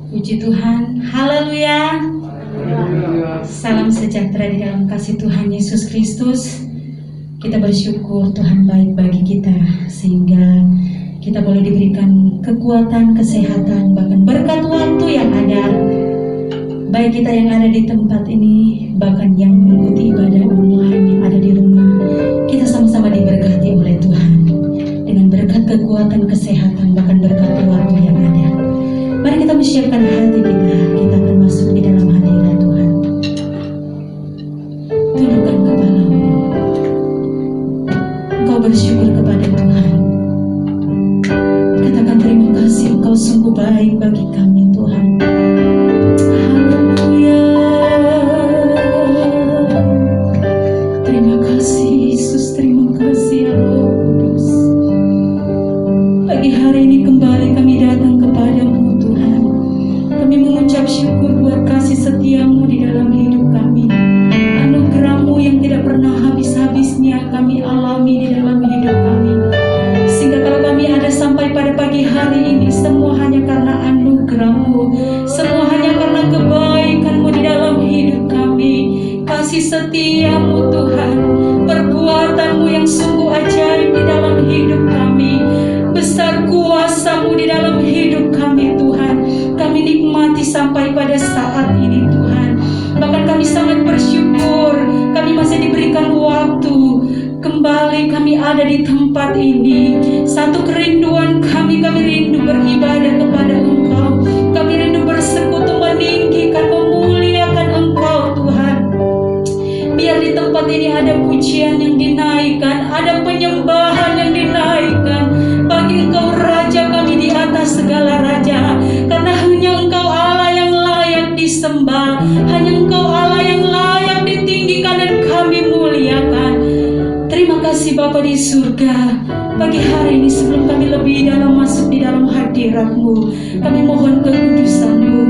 Puji Tuhan, haleluya. Salam sejahtera di dalam kasih Tuhan Yesus Kristus. Kita bersyukur Tuhan baik bagi kita, sehingga kita boleh diberikan kekuatan, kesehatan, bahkan berkat waktu yang ada. Baik kita yang ada di tempat ini, bahkan yang mengikuti ibadah online yang ada di rumah, kita sama-sama diberkati oleh Tuhan dengan berkat kekuatan, kesehatan, bahkan berkat waktu yang ada. Mari kita menyiapkan hati kita akan masuk di dalam hadirat Tuhan. Tundukkan kepalamu, engkau bersyukur kepada Tuhan. Katakan terima kasih, engkau sungguh baik bagi kami Tuhan. Haleluya. Terima kasih Yesus, terima kasih ya Roh Kudus. Pagi hari ini kembali kami datang kepadamu Tuhan. Kami mengucap syukur buat kasih setiamu di dalam hidup kami. Anugerahmu yang tidak pernah habis-habisnya kami alami di dalam hidup kami. Sehingga kalau kami ada sampai pada pagi hari ini, semua hanya karena anugerahmu, semua hanya karena kebaikanmu di dalam hidup kami. Kasih setiamu Tuhan, perbuatanmu yang sungguh ajaib di dalam hidup kami. Besar kuasamu di dalam hidup kami Tuhan. Kami nikmati sampai pada saat ini Tuhan. Bahkan kami sangat bersyukur kami masih diberikan waktu. Kembali kami ada di tempat ini. Satu kerinduan kami rindu beribadah kepada Engkau. Kami rindu bersekutu meninggikan, memuliakan Engkau Tuhan. Biar di tempat ini ada pujian yang dinaikkan, ada penyembahan yang dinaikkan bagi Engkau Raja kami di atas segala raja. Karena hanya Engkau Allah yang layak disembah, hanya Engkau Allah yang layak ditinggikan dan kami muliakan. Terima kasih Bapa di surga. Pagi hari ini sebelum kami lebih dalam masuk di dalam hadirat-Mu, kami mohon kekudusan-Mu.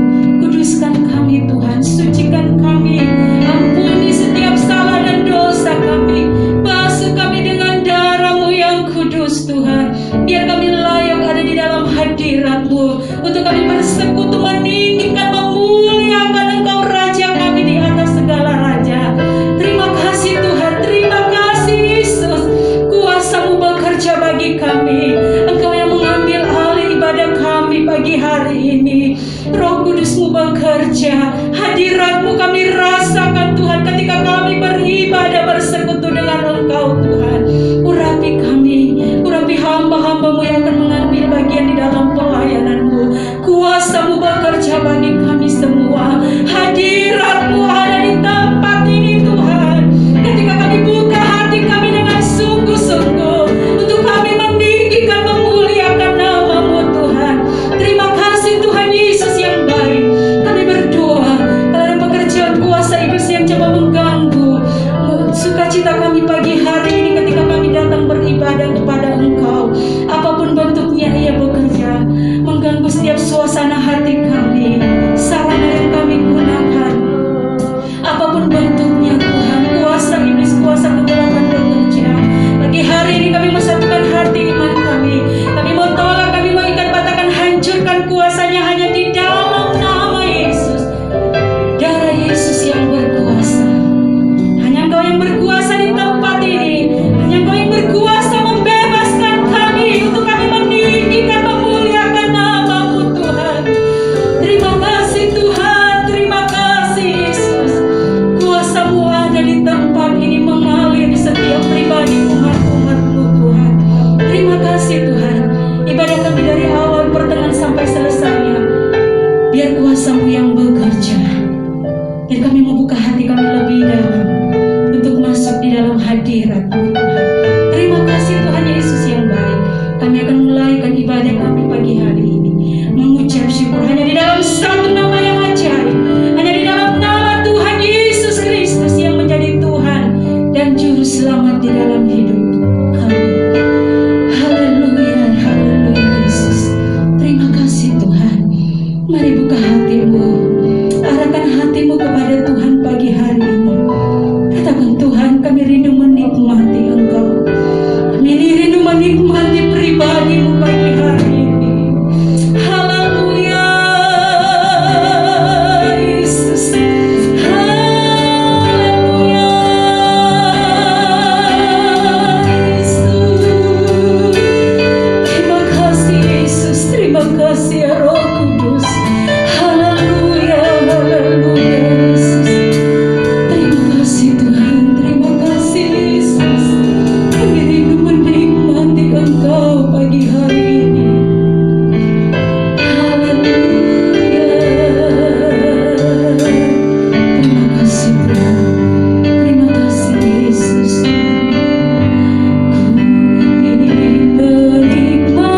Kuduskan kami Tuhan, sucikan kami, ampuni setiap salah dan dosa kami, basuh kami dengan darah-Mu yang kudus Tuhan. Biar kami layak ada di dalam hadirat-Mu, untuk kami bersekutu meninggikan, memuliakan Engkau Raja kami di atas segala raja. Terima kasih Tuhan, terima kasih Yesus. Kuasa-Mu bekerja bagi kami. Engkau yang mengambil alih ibadah kami pagi hari ini. Roh Kudus-Mu bekerja, hadirat-Mu kami rasakan Tuhan ketika kami beribadah bersekutu dengan Engkau Tuhan. Urapi kami, urapi hamba-hamba-Mu yang akan mengambil bagian di dalam pelayanan-Mu. Kuasa-Mu bekerja bagi kami semua. Hadirat-Mu ada di tempat ini Tuhan. Ketika kami buka hati kami dengan sungguh-sungguh untuk kami meninggikan, memuliakan nama-Mu Tuhan. Terima kasih Tuhan Yesus yang baik. Kami berdoa kalau ada pekerjaan kuasa iblis yang coba mengganggu sukacita kami pagi hari ini ketika kami datang beribadah kepada Engkau. Apapun bentuknya ia bekerja, mengganggu setiap suasana hati kami, sarana yang kami gunakan. Apapun bentuknya Tuhan, kuasa iblis, kuasa kegelapan bekerja. Pagi hari ini kami mensatukan hati iman kami. Kami mau tolak, kami mau ikat batakan, hancurkan kuasanya hanya di dalam nama Yesus. Darah Yesus yang berkuasa. Hanya Engkau yang berkuasa di tempat ini. Hanya Engkau yang berkuasa membebaskan kami untuk kami meninggikan, memuliakan nama-Mu Tuhan. Terima kasih Tuhan, terima kasih Yesus. Kuasa-Mu ada di tempat ini, mengalir di setiap pribadi umat-umat-Mu Tuhan. Terima kasih Tuhan. Ibadah kami dari awal pertengahan sampai selesainya, biar kuasa-Mu yang bekerja. Dan kami membuka hati kami lebih dalam untuk masuk di dalam hadirat-Mu Tuhan. Terima kasih Tuhan Yesus yang baik. Kami akan mulaikan ibadah kami pagi hari ini, mengucap syukur hanya di dalam satu nama yang ajaib, hanya di dalam nama Tuhan Yesus Kristus yang menjadi Tuhan dan Juru Selamat di dalam hidup kami. Haleluya, haleluya Yesus. Terima kasih Tuhan. Mari buka hatimu, arahkan hatimu kepada Tuhan pagi hari ini. Katakan Tuhan, kami rindu menikmati Engkau. Kami rindu menikmati pribadi-Mu pagi hari ini. Haleluya. kasih ya Roh Kudus. Haleluya, haleluya Yesus. Terima kasih Tuhan, terima kasih Yesus. Kami rindu menikmati Engkau pagi hari ini. Haleluya. Terima kasih Tuhan, terima kasih Yesus. Ku ingin menikmati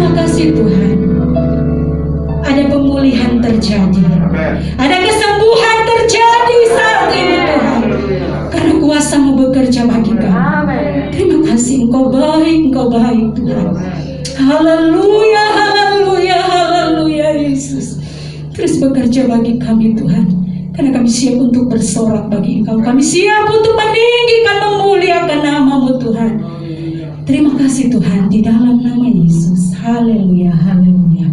Terima kasih Tuhan. Ada pemulihan terjadi. Ada kesembuhan terjadi saat ini Tuhan. Karena kuasa-Mu bekerja bagi kami. Terima kasih, Engkau baik Tuhan. Haleluya, haleluya, haleluya Yesus. Terus bekerja bagi kami Tuhan. Karena kami siap untuk bersorak bagi Engkau. Kami siap untuk meninggikan, memuliakan nama-Mu Tuhan. Terima kasih Tuhan, di dalam nama Yesus. Haleluya, haleluya.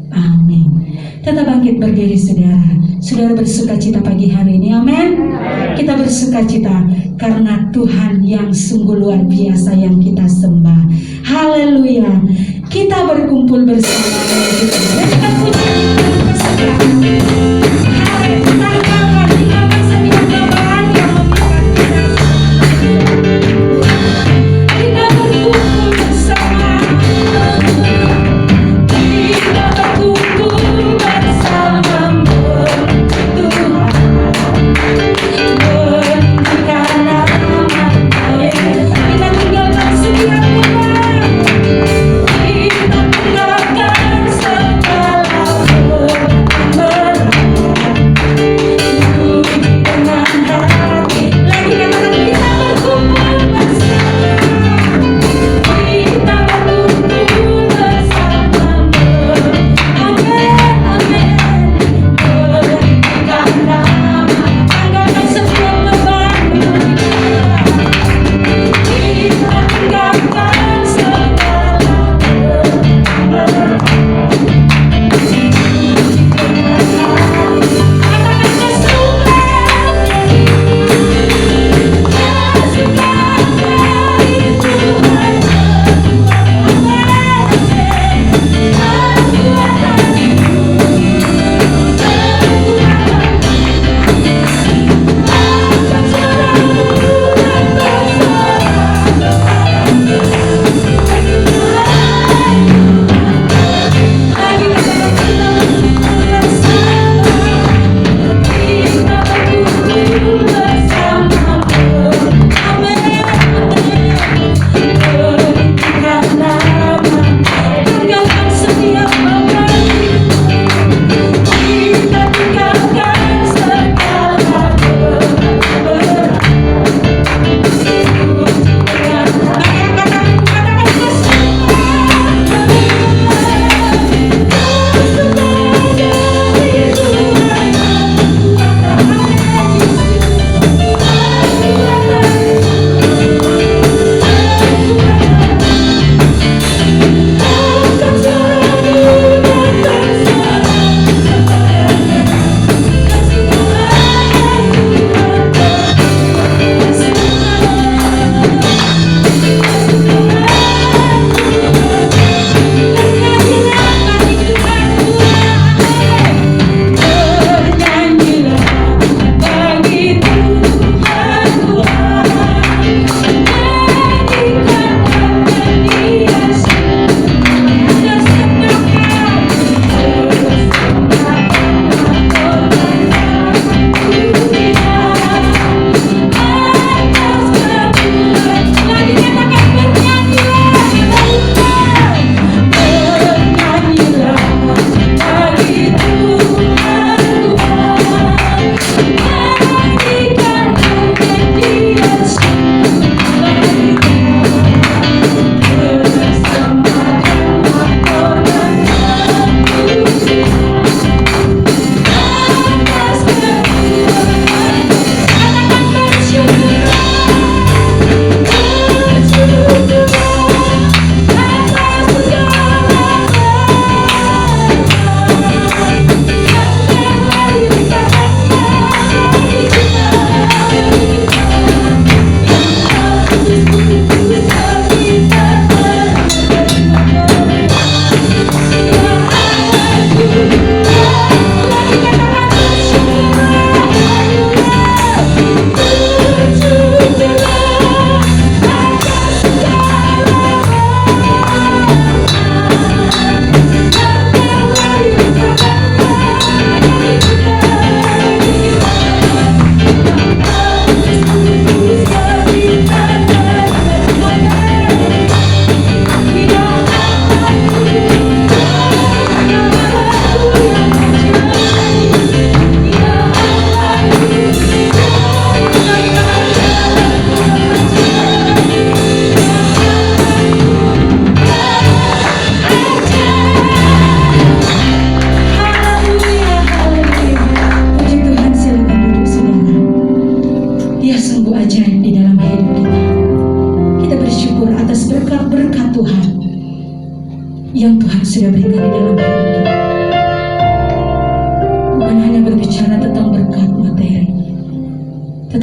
Amin. Tetap bangkit berdiri saudara. Saudara bersuka cita pagi hari ini. Amin. Kita bersuka cita karena Tuhan yang sungguh luar biasa yang kita sembah. Haleluya. Kita berkumpul bersama. Kita puji. Kita tinggalkan setiap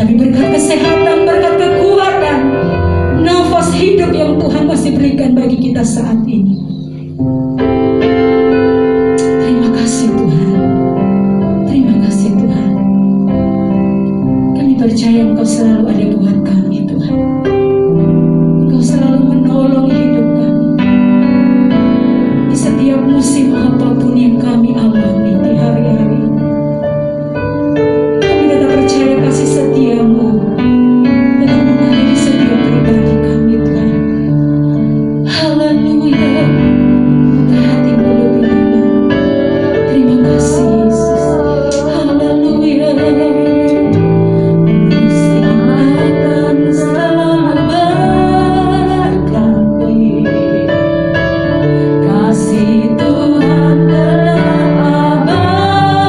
Tapi berkat kesehatan, berkat kekuatan, nafas hidup yang Tuhan masih berikan bagi kita saat ini. Terima kasih Tuhan. Terima kasih Tuhan. Kami percaya Engkau selalu ada buat kami Tuhan. Engkau selalu menolong hidup kami. Di setiap musim apapun yang kami alami di hari-hari ini. Kami tetap percaya kasih setia-Mu tetap mengalir di setiap pribadi kami Tuhan. Haleluya. Buka hatimu lebih dalam. Terima kasih Yesus. Haleluya. Musim akan selalu berganti. Kasih Tuhan telah abadi.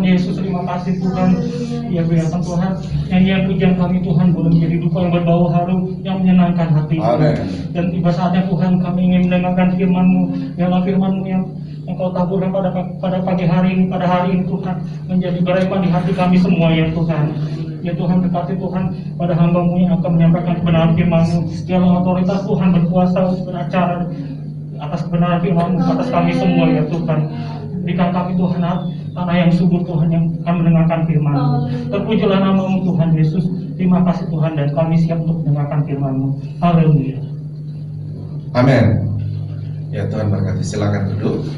Tuhan Yesus, terima kasih Tuhan. Ya biarkan Tuhan nyanyian pujian kami Tuhan boleh menjadi duka yang berbau harum, yang menyenangkan hati Tuhan. Dan tiba saatnya Tuhan kami ingin mendengarkan firman-Mu, biarlah firman-Mu yang Engkau taburkan pada pagi hari ini, pada hari ini Tuhan, menjadi berema di hati kami semua ya Tuhan. Ya Tuhan, berkati Tuhan pada hamba-Mu yang akan menyampaikan kebenaran firman-Mu. Biarlah otoritas Tuhan berkuasa beracara atas kebenaran firman-Mu atas kami semua ya Tuhan. Berikan kami Tuhan tanah yang subur Tuhan yang akan mendengarkan firman-Mu. Terpujilah nama-Mu Tuhan Yesus. Terima kasih Tuhan, dan kami siap untuk mendengarkan firman-Mu. Haleluya. Amin. Ya Tuhan berkati, silakan duduk.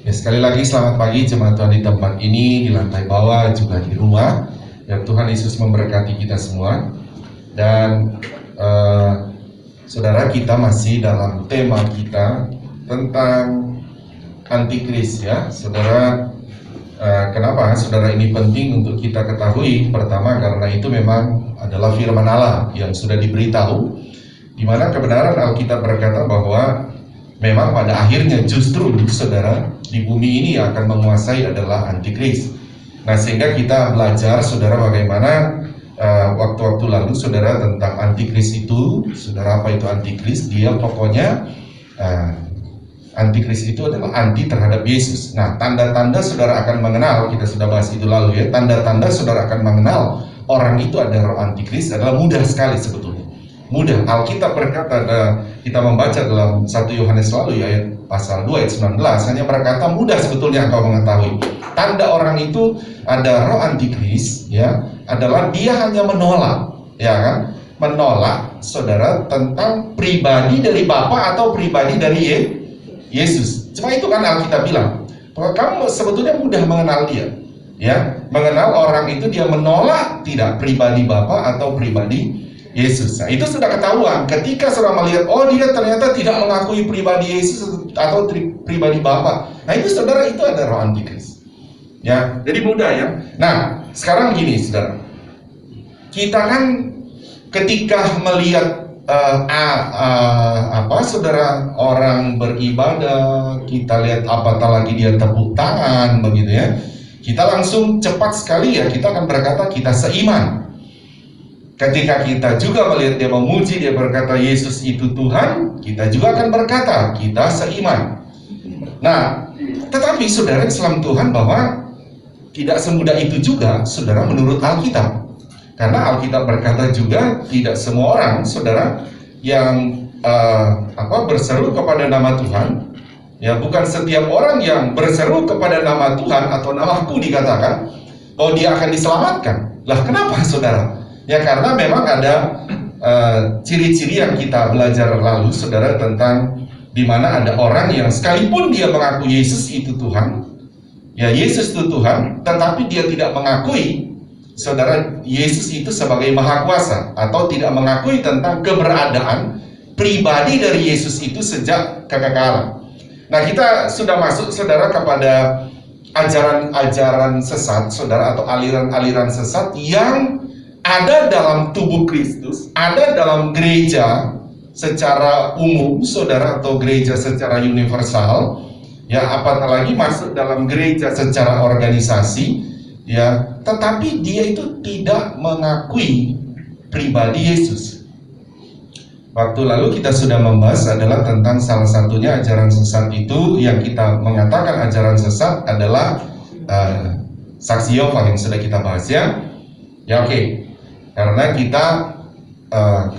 Ya, sekali lagi selamat pagi jemaat Tuhan di tempat ini, di lantai bawah juga di rumah. Ya Tuhan Yesus memberkati kita semua. Dan saudara, kita masih dalam tema kita tentang antikris ya. Saudara, kenapa saudara ini penting untuk kita ketahui? Pertama, karena itu memang adalah firman Allah yang sudah diberitahu, di mana kebenaran Alkitab berkata bahwa memang pada akhirnya justru saudara di bumi ini yang akan menguasai adalah antikris. Nah, sehingga kita belajar saudara bagaimana waktu-waktu lalu saudara tentang antikris itu. Saudara, apa itu antikris? Dia pokoknya antikris itu adalah anti terhadap Yesus. Nah, tanda-tanda saudara akan mengenal, kita sudah bahas itu lalu ya. Tanda-tanda saudara akan mengenal orang itu adalah antikris adalah mudah sekali sebetulnya. Mudah. Alkitab berkata, kita membaca dalam 1 Yohanes lalu ya, ayat pasal 2 ayat 19, hanya berkata mudah sebetulnya engkau mengetahui. Tanda orang itu ada roh antikris ya, adalah dia hanya menolak, ya kan? Menolak saudara tentang pribadi dari Bapa atau pribadi dari Yesus. Cuma itu kan Alkitab bilang, bahwa kamu sebetulnya mudah mengenal dia. Ya, mengenal orang itu dia menolak tidak pribadi Bapa atau pribadi Yesus. Nah, itu sudah ketahuan ketika saudara melihat, oh dia ternyata tidak mengakui pribadi Yesus atau pribadi Bapa. Nah, itu saudara, itu ada roh antikris. Ya, jadi mudah ya. Nah, sekarang gini saudara, kita kan ketika melihat saudara, orang beribadah, kita lihat apatah lagi dia tepuk tangan begitu ya, kita langsung cepat sekali ya, kita akan berkata kita seiman. Ketika kita juga melihat dia memuji, dia berkata Yesus itu Tuhan, kita juga akan berkata kita seiman. Nah, tetapi saudara Islam Tuhan bahwa tidak semudah itu juga saudara menurut Alkitab. Karena Alkitab berkata juga tidak semua orang saudara yang berseru kepada nama Tuhan. Ya, bukan setiap orang yang berseru kepada nama Tuhan atau namaku dikatakan bahwa dia akan diselamatkan. Lah, kenapa saudara? Ya, karena memang ada ciri-ciri yang kita belajar lalu saudara, tentang di mana ada orang yang sekalipun dia mengaku Yesus itu Tuhan, ya Yesus itu Tuhan, tetapi dia tidak mengakui saudara Yesus itu sebagai Maha Kuasa, atau tidak mengakui tentang keberadaan pribadi dari Yesus itu sejak kekekalan. Nah, kita sudah masuk saudara kepada ajaran-ajaran sesat saudara, atau aliran-aliran sesat yang ada dalam tubuh Kristus, ada dalam gereja secara umum saudara, atau gereja secara universal ya, apatah lagi masuk dalam gereja secara organisasi ya, tetapi dia itu tidak mengakui pribadi Yesus. Waktu lalu kita sudah membahas adalah tentang salah satunya ajaran sesat itu, yang kita mengatakan ajaran sesat adalah saksi Yehova yang sudah kita bahas ya. Ya, oke. Karena kita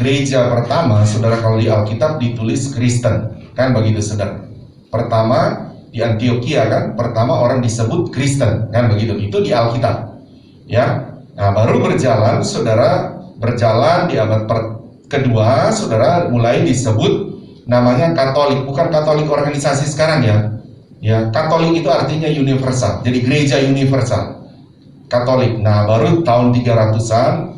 gereja pertama saudara, kalau di Alkitab ditulis Kristen kan begitu saudara. Pertama di Antioquia kan, pertama orang disebut Kristen kan begitu, itu di Alkitab ya. Nah, baru berjalan saudara, berjalan di abad kedua saudara, mulai disebut namanya Katolik. Bukan Katolik organisasi sekarang ya. Ya, Katolik itu artinya universal, jadi gereja universal Katolik. Nah, baru tahun 300-an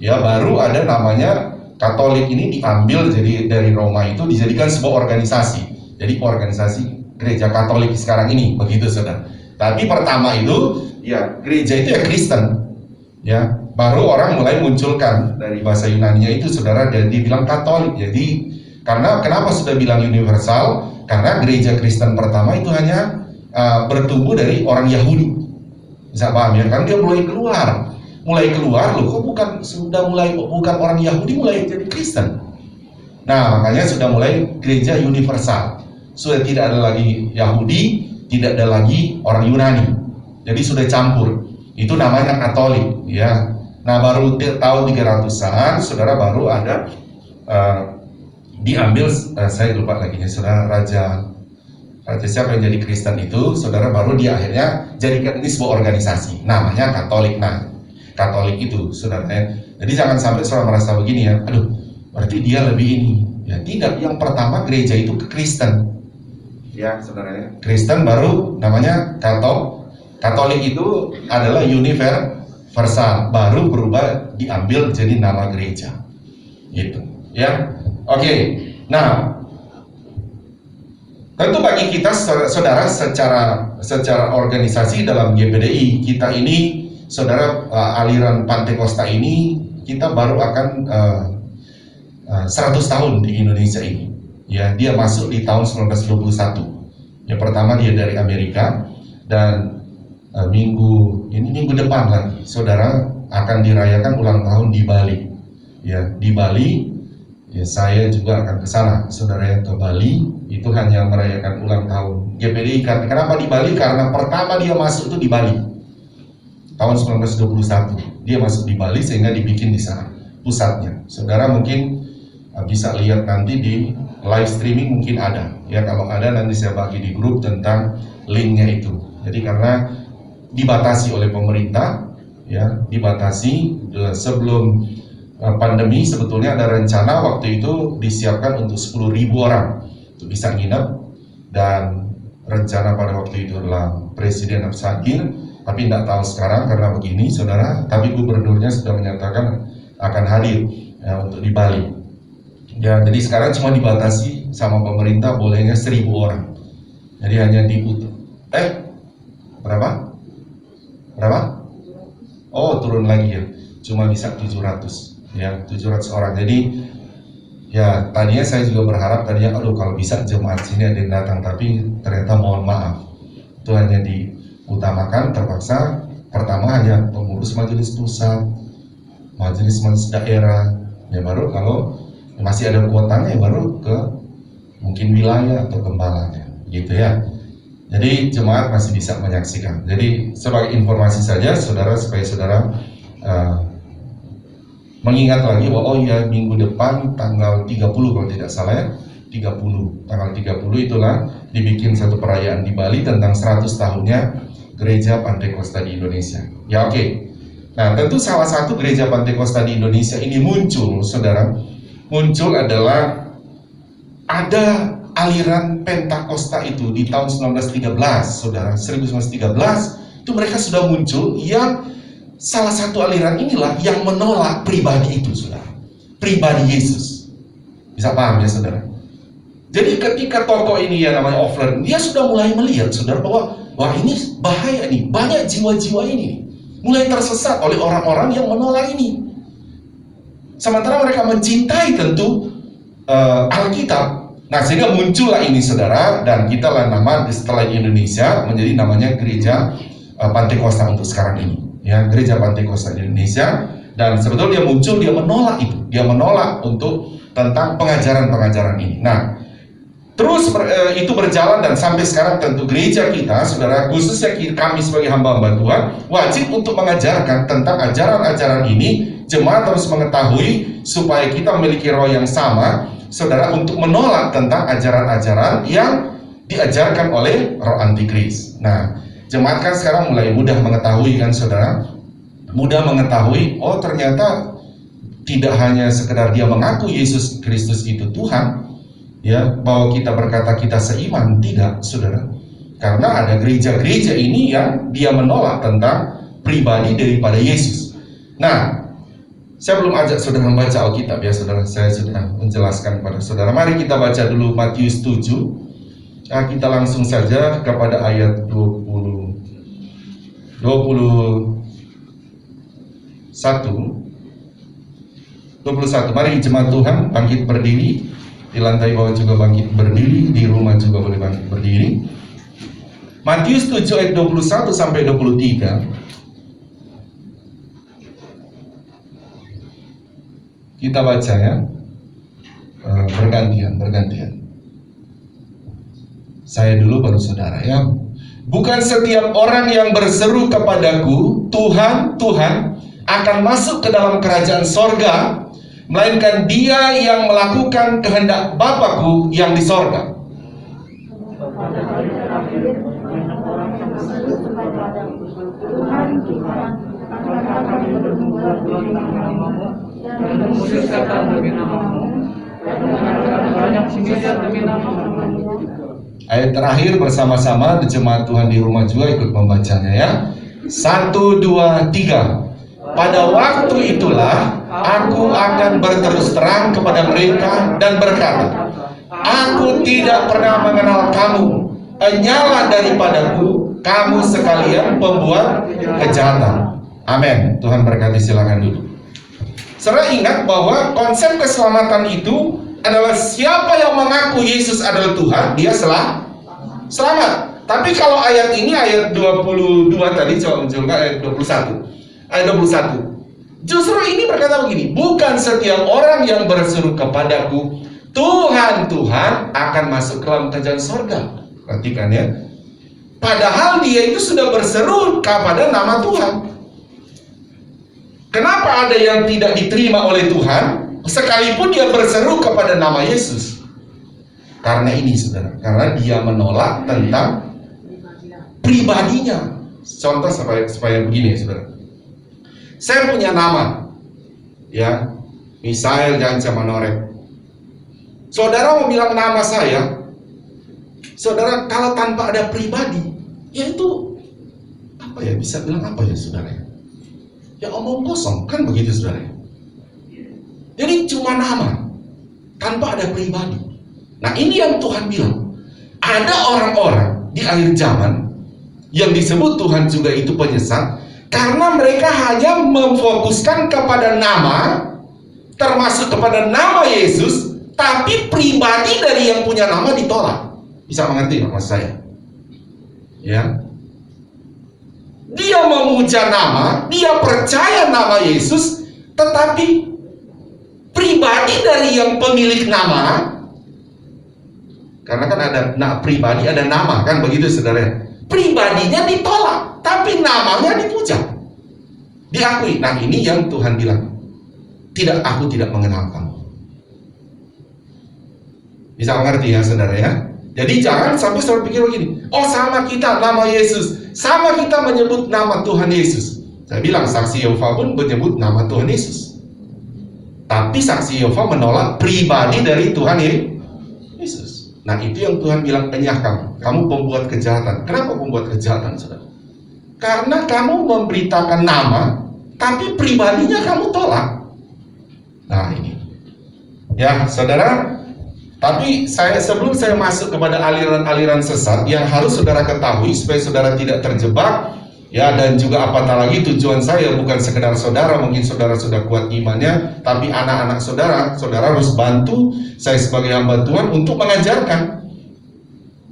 ya, baru ada namanya Katolik ini diambil jadi dari Roma, itu dijadikan sebuah organisasi. Jadi organisasi gereja Katolik sekarang ini begitu saudara. Tapi pertama itu ya gereja itu ya Kristen ya. Baru orang mulai munculkan dari bahasa Yunani-nya itu saudara, dan dibilang Katolik. Jadi karena kenapa sudah bilang universal? Karena gereja Kristen pertama itu hanya bertumbuh dari orang Yahudi. Bisa paham ya? Kan dia mulai keluar loh, kok bukan orang Yahudi mulai jadi Kristen. Nah, makanya sudah mulai gereja universal. Sudah tidak ada lagi Yahudi, tidak ada lagi orang Yunani. Jadi sudah campur. Itu namanya Katolik, ya. Nah, baru tahun 300-an, saudara baru ada diambil, saya lupa lagi ya, saudara Raja siapa yang jadi Kristen itu, saudara baru dia akhirnya jadikan ini sebuah organisasi, namanya Katolik. Nah, Katolik itu, saudara. Jadi jangan sampai saudara merasa begini ya, aduh, berarti dia lebih ini. Ya tidak, yang pertama gereja itu ke Kristen. Ya, saudara. Kristen baru namanya Katolik itu adalah universal, baru berubah diambil jadi nama gereja. Gitu, ya. Oke. Nah, tentu bagi kita saudara secara organisasi dalam GPDI kita ini, saudara, aliran Pantekosta ini kita baru akan 100 tahun di Indonesia ini. Ya, dia masuk di tahun 1921. Yang pertama dia dari Amerika, dan minggu depan lagi saudara akan dirayakan ulang tahun di Bali. Ya, di Bali. Ya, saya juga akan ke sana, saudara, yang ke Bali. Itu hanya merayakan ulang tahun GPDI. Kenapa di Bali? Karena pertama dia masuk itu di Bali tahun 1921. Dia masuk di Bali sehingga dibikin di sana pusatnya. Saudara mungkin bisa lihat nanti di live streaming, mungkin ada. Ya, kalau ada nanti saya bagi di grup tentang linknya itu. Jadi karena dibatasi oleh pemerintah, ya, dibatasi sebelum pandemi. Sebetulnya ada rencana waktu itu disiapkan untuk 10.000 orang untuk bisa nginep, dan rencana pada waktu itu adalah Presiden Absakir, tapi tidak tahu sekarang karena begini, saudara. Tapi gubernurnya sudah menyatakan akan hadir ya, untuk di Bali. Ya, jadi sekarang cuma dibatasi sama pemerintah, bolehnya 1.000 orang. Jadi hanya berapa? Oh, turun lagi ya, cuma bisa 700. Ya, 700 orang. Jadi ya, tadinya saya juga berharap aduh kalau bisa jemaat sini ada yang datang, tapi ternyata mohon maaf, itu hanya diutamakan terpaksa. Pertama hanya pengurus majelis pusat, majelis daerah, ya, baru kalau masih ada kuotanya ya baru ke mungkin wilayah atau gembalanya, gitu ya. Jadi jemaat masih bisa menyaksikan. Jadi sebagai informasi saja saudara, supaya saudara mengingat lagi bahwa oh ya, minggu depan tanggal 30 kalau tidak salah ya, tanggal 30 itulah dibikin satu perayaan di Bali tentang 100 tahunnya Gereja Pantekosta di Indonesia. Ya, oke. Nah, tentu salah satu Gereja Pantekosta di Indonesia ini muncul, saudara, adalah ada aliran Pentakosta itu di tahun 1913, saudara. 1913 itu mereka sudah muncul, yang salah satu aliran inilah yang menolak pribadi itu, saudara. Pribadi Yesus. Bisa paham ya, saudara? Jadi ketika tokoh ini yang namanya Ofler, dia sudah mulai melihat, saudara, bahwa wah, ini bahaya nih, banyak jiwa-jiwa ini mulai tersesat oleh orang-orang yang menolak ini. Sementara mereka mencintai tentu Alkitab. Nah, sehingga muncullah ini, saudara, dan kita lah nama setelah Indonesia menjadi namanya Gereja Pantekosta untuk sekarang ini. Ya, Gereja Pantekosta di Indonesia. Dan sebetulnya dia muncul, dia menolak itu, dia menolak untuk tentang pengajaran-pengajaran ini. Nah, terus itu berjalan, dan sampai sekarang tentu gereja kita, saudara, khususnya kami sebagai hamba-hamba Tuhan, wajib untuk mengajarkan tentang ajaran-ajaran ini. Jemaat harus mengetahui supaya kita memiliki roh yang sama, saudara, untuk menolak tentang ajaran-ajaran yang diajarkan oleh roh antikris. Nah, jemaat kan sekarang mulai mudah mengetahui kan, saudara, mudah mengetahui, oh ternyata tidak hanya sekedar dia mengaku Yesus Kristus itu Tuhan, ya, bahwa kita berkata kita seiman, tidak, saudara. Karena ada gereja-gereja ini yang dia menolak tentang pribadi daripada Yesus. Nah, saya belum ajak saudara membaca Alkitab ya, saudara. Saya sudah menjelaskan kepada saudara. Mari kita baca dulu Matius 7. Nah, kita langsung saja kepada ayat 21. Mari jemaat Tuhan bangkit berdiri. Di lantai bawah juga bangkit berdiri, di rumah juga boleh bangkit berdiri. Matius 7 ayat 21 sampai 23. Kita baca ya, bergantian. Saya dulu baru saudara ya. Bukan setiap orang yang berseru kepadaku, Tuhan, Tuhan, akan masuk ke dalam kerajaan sorga, melainkan dia yang melakukan kehendak Bapa-Ku yang di sorga. Ayat terakhir bersama-sama jemaat Tuhan di rumah juga ikut membacanya ya. 1, 2, 3. Pada waktu itulah aku akan berterus terang kepada mereka dan berkata, aku tidak pernah mengenal kamu, enyala daripadaku kamu sekalian pembuat kejahatan. Amin. Tuhan berkati, silakan duduk. Saudara ingat bahwa konsep keselamatan itu adalah siapa yang mengaku Yesus adalah Tuhan, dia selamat. Tapi kalau ayat ini, ayat 22 tadi, coba munculkan ayat 21. Ayat 21. Justru ini berkata begini, bukan setiap orang yang berseru kepadaku, Tuhan, Tuhan, akan masuk ke dalam kerajaan sorga. Perhatikan ya. Padahal dia itu sudah berseru kepada nama Tuhan. Kenapa ada yang tidak diterima oleh Tuhan, sekalipun dia berseru kepada nama Yesus? Karena ini saudara, karena dia menolak tentang pribadinya. Contoh supaya begini ya saudara. Saya punya nama, ya, Misael Janca Manoret. Saudara mau bilang nama saya, saudara kalau tanpa ada pribadi, ya itu apa ya, bisa bilang apa ya saudara? Ya omong kosong, kan begitu saudara. Jadi cuma nama, tanpa ada pribadi. Nah ini yang Tuhan bilang, ada orang-orang di akhir zaman yang disebut Tuhan juga itu penyesat, karena mereka hanya memfokuskan kepada nama, termasuk kepada nama Yesus, tapi pribadi dari yang punya nama ditolak. Bisa mengerti nggak maksud saya? Ya, dia memuja nama, dia percaya nama Yesus, tetapi pribadi dari yang pemilik nama, karena kan ada pribadi, ada nama, kan begitu saudara. Pribadinya ditolak, tapi namanya dipuja, diakui. Nah ini yang Tuhan bilang, aku tidak mengenal kamu. Bisa mengerti ya saudara ya. Jadi jangan sampai saudara pikir begini, oh sama kita nama Yesus, sama kita menyebut nama Tuhan Yesus. Saya bilang saksi Yehova pun menyebut nama Tuhan Yesus, tapi saksi Yehova menolak pribadi dari Tuhan Yesus. Nah itu yang Tuhan bilang, enyah kamu pembuat kejahatan. Kenapa pembuat kejahatan saudara? Karena kamu memberitakan nama, tapi pribadinya kamu tolak. Nah ini ya saudara. Tapi sebelum saya masuk kepada aliran-aliran sesat yang harus saudara ketahui supaya saudara tidak terjebak ya, dan juga apatah lagi tujuan saya bukan sekedar saudara, mungkin saudara sudah kuat imannya, tapi anak-anak saudara harus bantu saya sebagai hamba Tuhan untuk mengajarkan.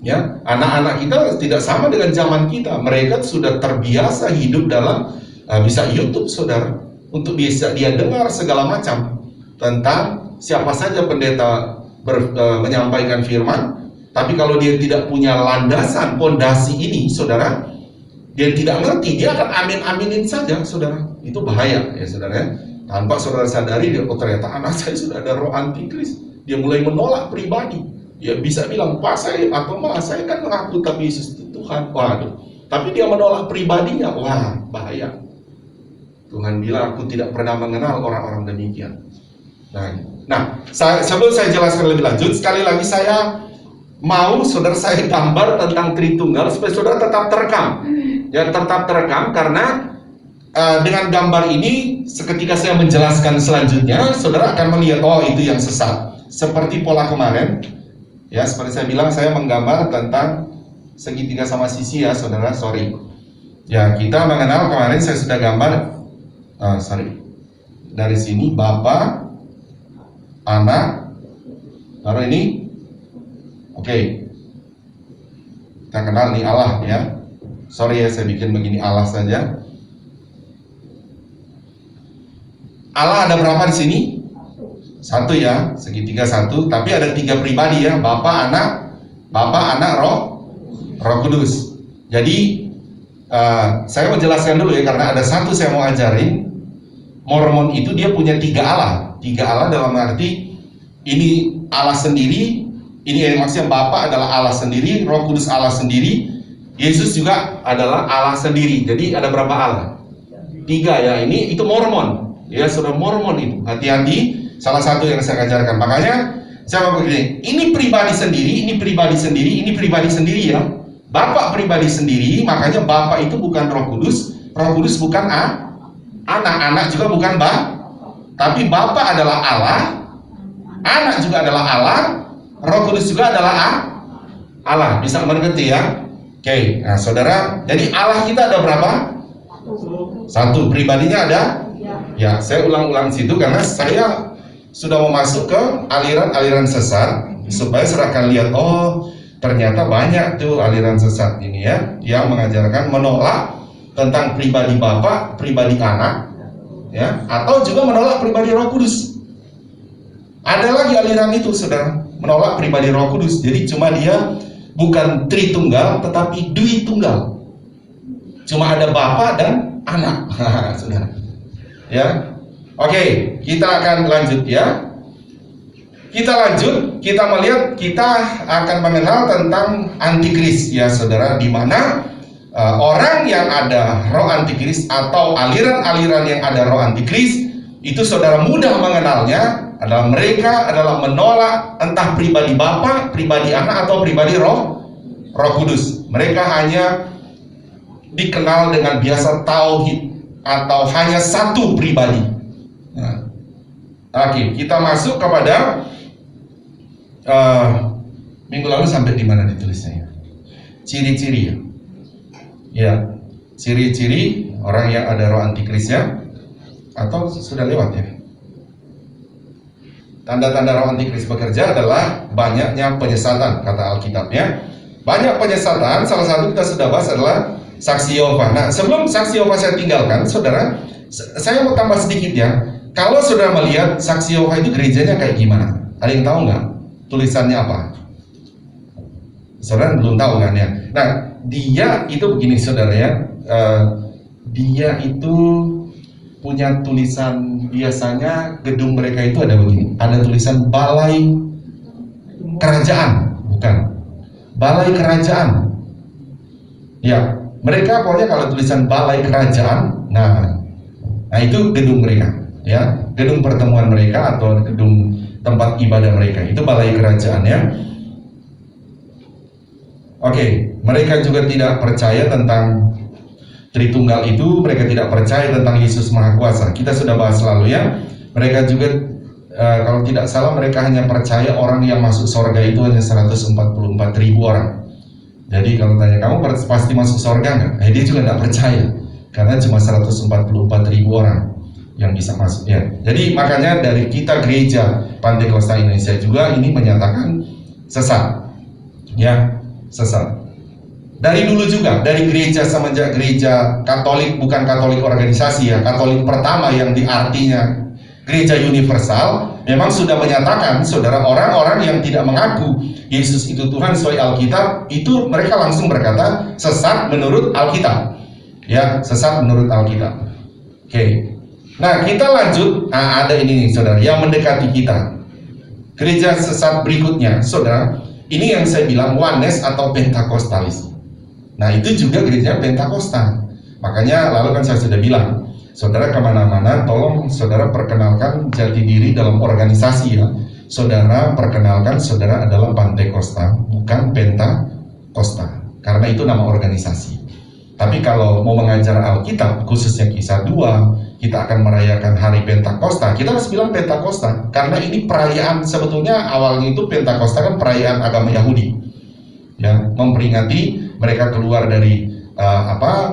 Ya, anak-anak kita tidak sama dengan zaman kita. Mereka sudah terbiasa hidup dalam bisa YouTube saudara, untuk bisa dia dengar segala macam tentang siapa saja pendeta menyampaikan firman, tapi kalau dia tidak punya landasan pondasi ini saudara, dia tidak ngerti, dia akan amin-aminin saja saudara. Itu bahaya ya saudara. Tanpa saudara sadari, dia ternyata anak saya sudah ada roh antikris. Dia mulai menolak pribadi. Dia bisa bilang, Pak saya atau Ma saya kan mengaku tapi Yesus itu Tuhan. Waduh, tapi dia menolak pribadinya. Wah bahaya. Tuhan bilang, aku tidak pernah mengenal orang-orang demikian. Nah, sebelum saya jelaskan lebih lanjut, sekali lagi saya mau saudara saya gambar tentang Tritunggal supaya saudara tetap terekam. Ya, tetap terekam karena dengan gambar ini seketika saya menjelaskan selanjutnya, saudara akan melihat oh itu yang sesat. Seperti pola kemarin, ya seperti saya bilang, saya menggambar tentang segitiga sama sisi ya saudara, sorry. Ya, kita mengenal kemarin saya sudah gambar, dari sini Bapa, Anak, baru ini, oke. Kita kenal nih Allah ya. Sorry ya saya bikin begini Allah saja. Allah ada berapa di sini? satu ya, segitiga satu, tapi ada 3 pribadi ya, Bapa, Anak, Roh Kudus. Jadi saya mau jelaskan dulu ya, karena ada satu saya mau ajarin. Mormon itu dia punya 3 Allah. 3 Allah dalam arti ini Allah sendiri, ini yang maksudnya Bapa adalah Allah sendiri, Roh Kudus Allah sendiri, Yesus juga adalah Allah sendiri. Jadi ada berapa Allah? 3 ya. Ini itu Mormon. Ya, saudara, Mormon itu. Hati-hati, salah satu yang saya ajarkan. Makanya saya mau begini, ini pribadi sendiri, ini pribadi sendiri, ini pribadi sendiri ya. Bapak pribadi sendiri, makanya Bapak itu bukan Roh Kudus bukan anak juga bukan tapi Bapa adalah Allah, Anak juga adalah Allah, Roh Kudus juga adalah Allah. Bisa mengerti ya? Oke, nah saudara, jadi Allah kita ada berapa? 1, pribadinya ada? Ya, saya ulang-ulang situ karena saya sudah mau masuk ke aliran-aliran sesat supaya saudara akan lihat, oh ternyata banyak tuh aliran sesat ini ya, yang mengajarkan menolak tentang pribadi Bapa, pribadi Anak, ya, atau juga menolak pribadi Roh Kudus. Ada lagi aliran itu, saudara, menolak pribadi Roh Kudus. Jadi cuma dia bukan Tritunggal, tetapi Dwi Tunggal. Cuma ada Bapa dan Anak, saudara. Ya, oke, kita akan lanjut ya. Kita lanjut, kita melihat, kita akan mengenal tentang antikris ya, saudara, di mana orang yang ada roh antikris atau aliran-aliran yang ada roh antikris itu saudara mudah mengenalnya adalah mereka adalah menolak entah pribadi Bapa, pribadi Anak atau pribadi Roh Kudus. Mereka hanya dikenal dengan biasa tauhid atau hanya satu pribadi. Nah, oke, kita masuk kepada minggu lalu sampai di mana ditulisnya? Ciri-ciri ya. Ya, ciri-ciri orang yang ada roh antikrisnya, atau sudah lewat ya? Tanda-tanda roh antikris bekerja adalah banyaknya penyesatan, kata Alkitabnya. Banyak penyesatan, salah satu kita sudah bahas adalah saksi Yehova. Nah, sebelum saksi Yehova saya tinggalkan, saudara, saya mau tambah sedikit ya. Kalau saudara melihat saksi Yehova itu gerejanya kayak gimana? Ada yang tahu nggak? Tulisannya apa? Saudara belum tahu kan ya? Nah, dia itu begini saudara ya, dia itu punya tulisan, biasanya gedung mereka itu ada begini, ada tulisan Balai Kerajaan, bukan Balai Kerajaan. Ya, mereka pokoknya kalau tulisan Balai Kerajaan, nah itu gedung mereka, ya, gedung pertemuan mereka atau gedung tempat ibadah mereka, itu Balai Kerajaan ya. Oke, mereka juga tidak percaya tentang Tritunggal itu, mereka tidak percaya tentang Yesus Maha Kuasa. Kita sudah bahas lalu ya. Mereka juga kalau tidak salah mereka hanya percaya orang yang masuk surga itu hanya 144.000 orang. Jadi kalau tanya kamu pasti masuk surga nggak? Dia juga nggak percaya karena cuma 144.000 orang yang bisa masuk ya. Jadi makanya dari kita gereja Pantekosta Indonesia juga ini menyatakan sesat. Ya, sesat. Dari dulu juga, dari gereja semenjak gereja Katolik, bukan Katolik organisasi ya, Katolik pertama yang diartinya gereja universal, memang sudah menyatakan, saudara, orang-orang yang tidak mengaku Yesus itu Tuhan sesuai Alkitab, itu mereka langsung berkata sesat menurut Alkitab. Ya, sesat menurut Alkitab. Oke. Nah, kita lanjut. Nah, ada ini nih, saudara, yang mendekati kita. Gereja sesat berikutnya, saudara, ini yang saya bilang oneness atau pentakostalis. Nah, itu juga gereja Pentakosta. Makanya lalu kan saya sudah bilang, saudara kemana-mana, tolong saudara perkenalkan jati diri dalam organisasi ya. Saudara perkenalkan saudara adalah Pantekosta, bukan Pentakosta, karena itu nama organisasi. Tapi kalau mau mengajar Alkitab, khususnya Kisah 2, kita akan merayakan hari Pentakosta, kita harus bilang Pentakosta, karena ini perayaan, sebetulnya awalnya itu Pentakosta kan perayaan agama Yahudi, ya, memperingati mereka keluar dari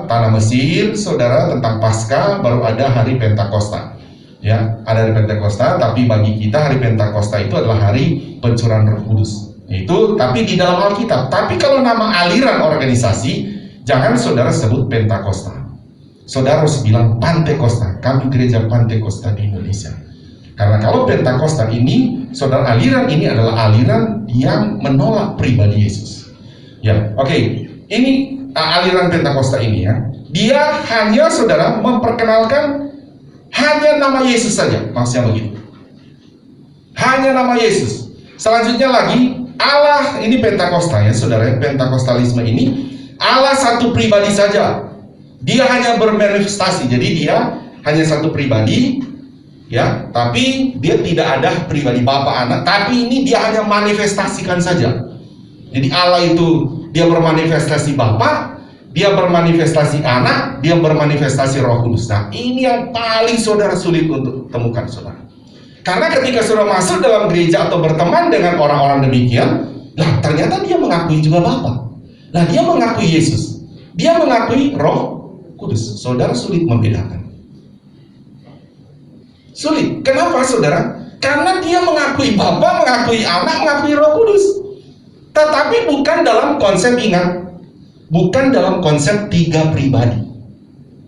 tanah Mesir, saudara, tentang Paskah, baru ada hari Pentakosta. Ya, ada hari Pentakosta, tapi bagi kita hari Pentakosta itu adalah hari pencurahan Roh Kudus. Itu tapi di dalam Alkitab. Tapi kalau nama aliran organisasi, jangan saudara sebut Pentakosta. Saudara harus bilang Pantekosta. Kami gereja Pantekosta di Indonesia. Karena kalau Pentakosta ini, saudara, aliran ini adalah aliran yang menolak pribadi Yesus. Ya, oke. Ini aliran Pentakosta ini ya. Dia hanya, saudara, memperkenalkan hanya nama Yesus saja. Maksudnya begitu. Hanya nama Yesus. Selanjutnya lagi, Allah, ini Pentakosta ya, saudara. Pentakostalisme ini Allah satu pribadi saja. Dia hanya bermanifestasi. Jadi dia hanya satu pribadi, ya. Tapi dia tidak ada pribadi Bapa, Anak. Tapi ini dia hanya manifestasikan saja. Jadi Allah itu dia bermanifestasi Bapa, dia bermanifestasi Anak, dia bermanifestasi Roh Kudus. Nah, ini yang paling saudara sulit untuk temukan, saudara. Karena ketika saudara masuk dalam gereja atau berteman dengan orang-orang demikian, lah ternyata dia mengakui juga Bapa. Nah, dia mengakui Yesus, dia mengakui Roh Kudus. Saudara sulit membedakan. Sulit. Kenapa, saudara? Karena dia mengakui Bapa, mengakui Anak, mengakui Roh Kudus. Tetapi bukan dalam konsep, ingat, bukan dalam konsep tiga pribadi,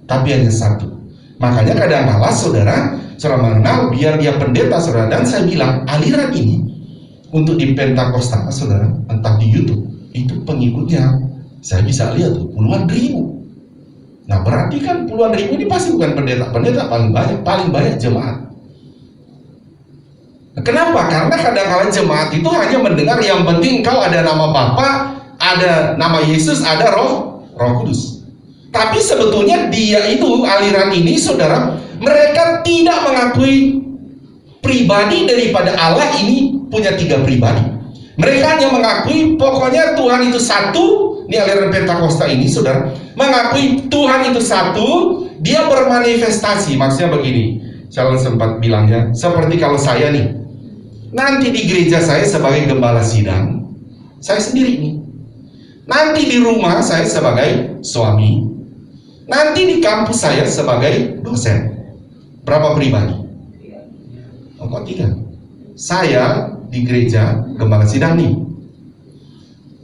tapi hanya satu. Makanya kadang-kala saudara mengenal, biar dia pendeta, saudara. Dan saya bilang, aliran ini untuk di Pentakosta, saudara, entah di YouTube, itu pengikutnya saya bisa lihat tuh puluhan ribu. Nah, berarti kan puluhan ribu ini pasti bukan pendeta. Pendeta paling banyak jemaat. Kenapa? Karena kadang-kala jemaat itu hanya mendengar yang penting kau ada nama Bapa, ada nama Yesus, ada Roh Kudus. Tapi sebetulnya dia itu, aliran ini, saudara, mereka tidak mengakui pribadi daripada Allah ini punya tiga pribadi. Mereka hanya mengakui pokoknya Tuhan itu satu. Ini aliran Pentakosta ini, saudara, mengakui Tuhan itu satu. Dia bermanifestasi. Maksudnya begini, Calon sempat bilangnya, seperti kalau saya nih, nanti di gereja saya sebagai gembala sidang, saya sendiri nih. Nanti di rumah saya sebagai suami, nanti di kampus saya sebagai dosen. Berapa pribadi? Oh, kok tiga? Saya di gereja gembala sidang nih.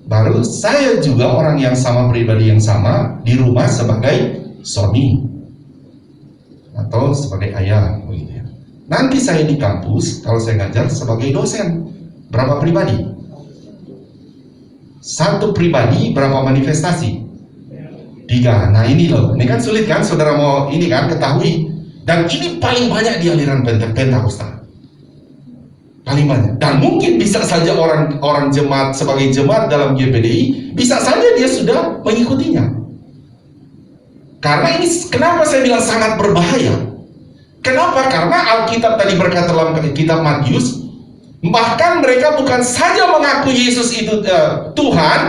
Baru saya juga orang yang sama, pribadi yang sama di rumah sebagai suami atau sebagai ayah, begitu ya. Nanti saya di kampus, kalau saya ngajar sebagai dosen. Berapa pribadi? Satu pribadi, berapa manifestasi? Tiga. Nah ini loh, ini kan sulit kan, saudara mau ini kan ketahui. Dan ini paling banyak di aliran Pentakosta. Paling banyak. Dan mungkin bisa saja orang jemaat sebagai jemaat dalam GPDI, bisa saja dia sudah mengikutinya. Karena ini kenapa saya bilang sangat berbahaya. Kenapa? Karena Alkitab tadi berkata dalam kitab Matius, bahkan mereka bukan saja mengaku Yesus itu Tuhan,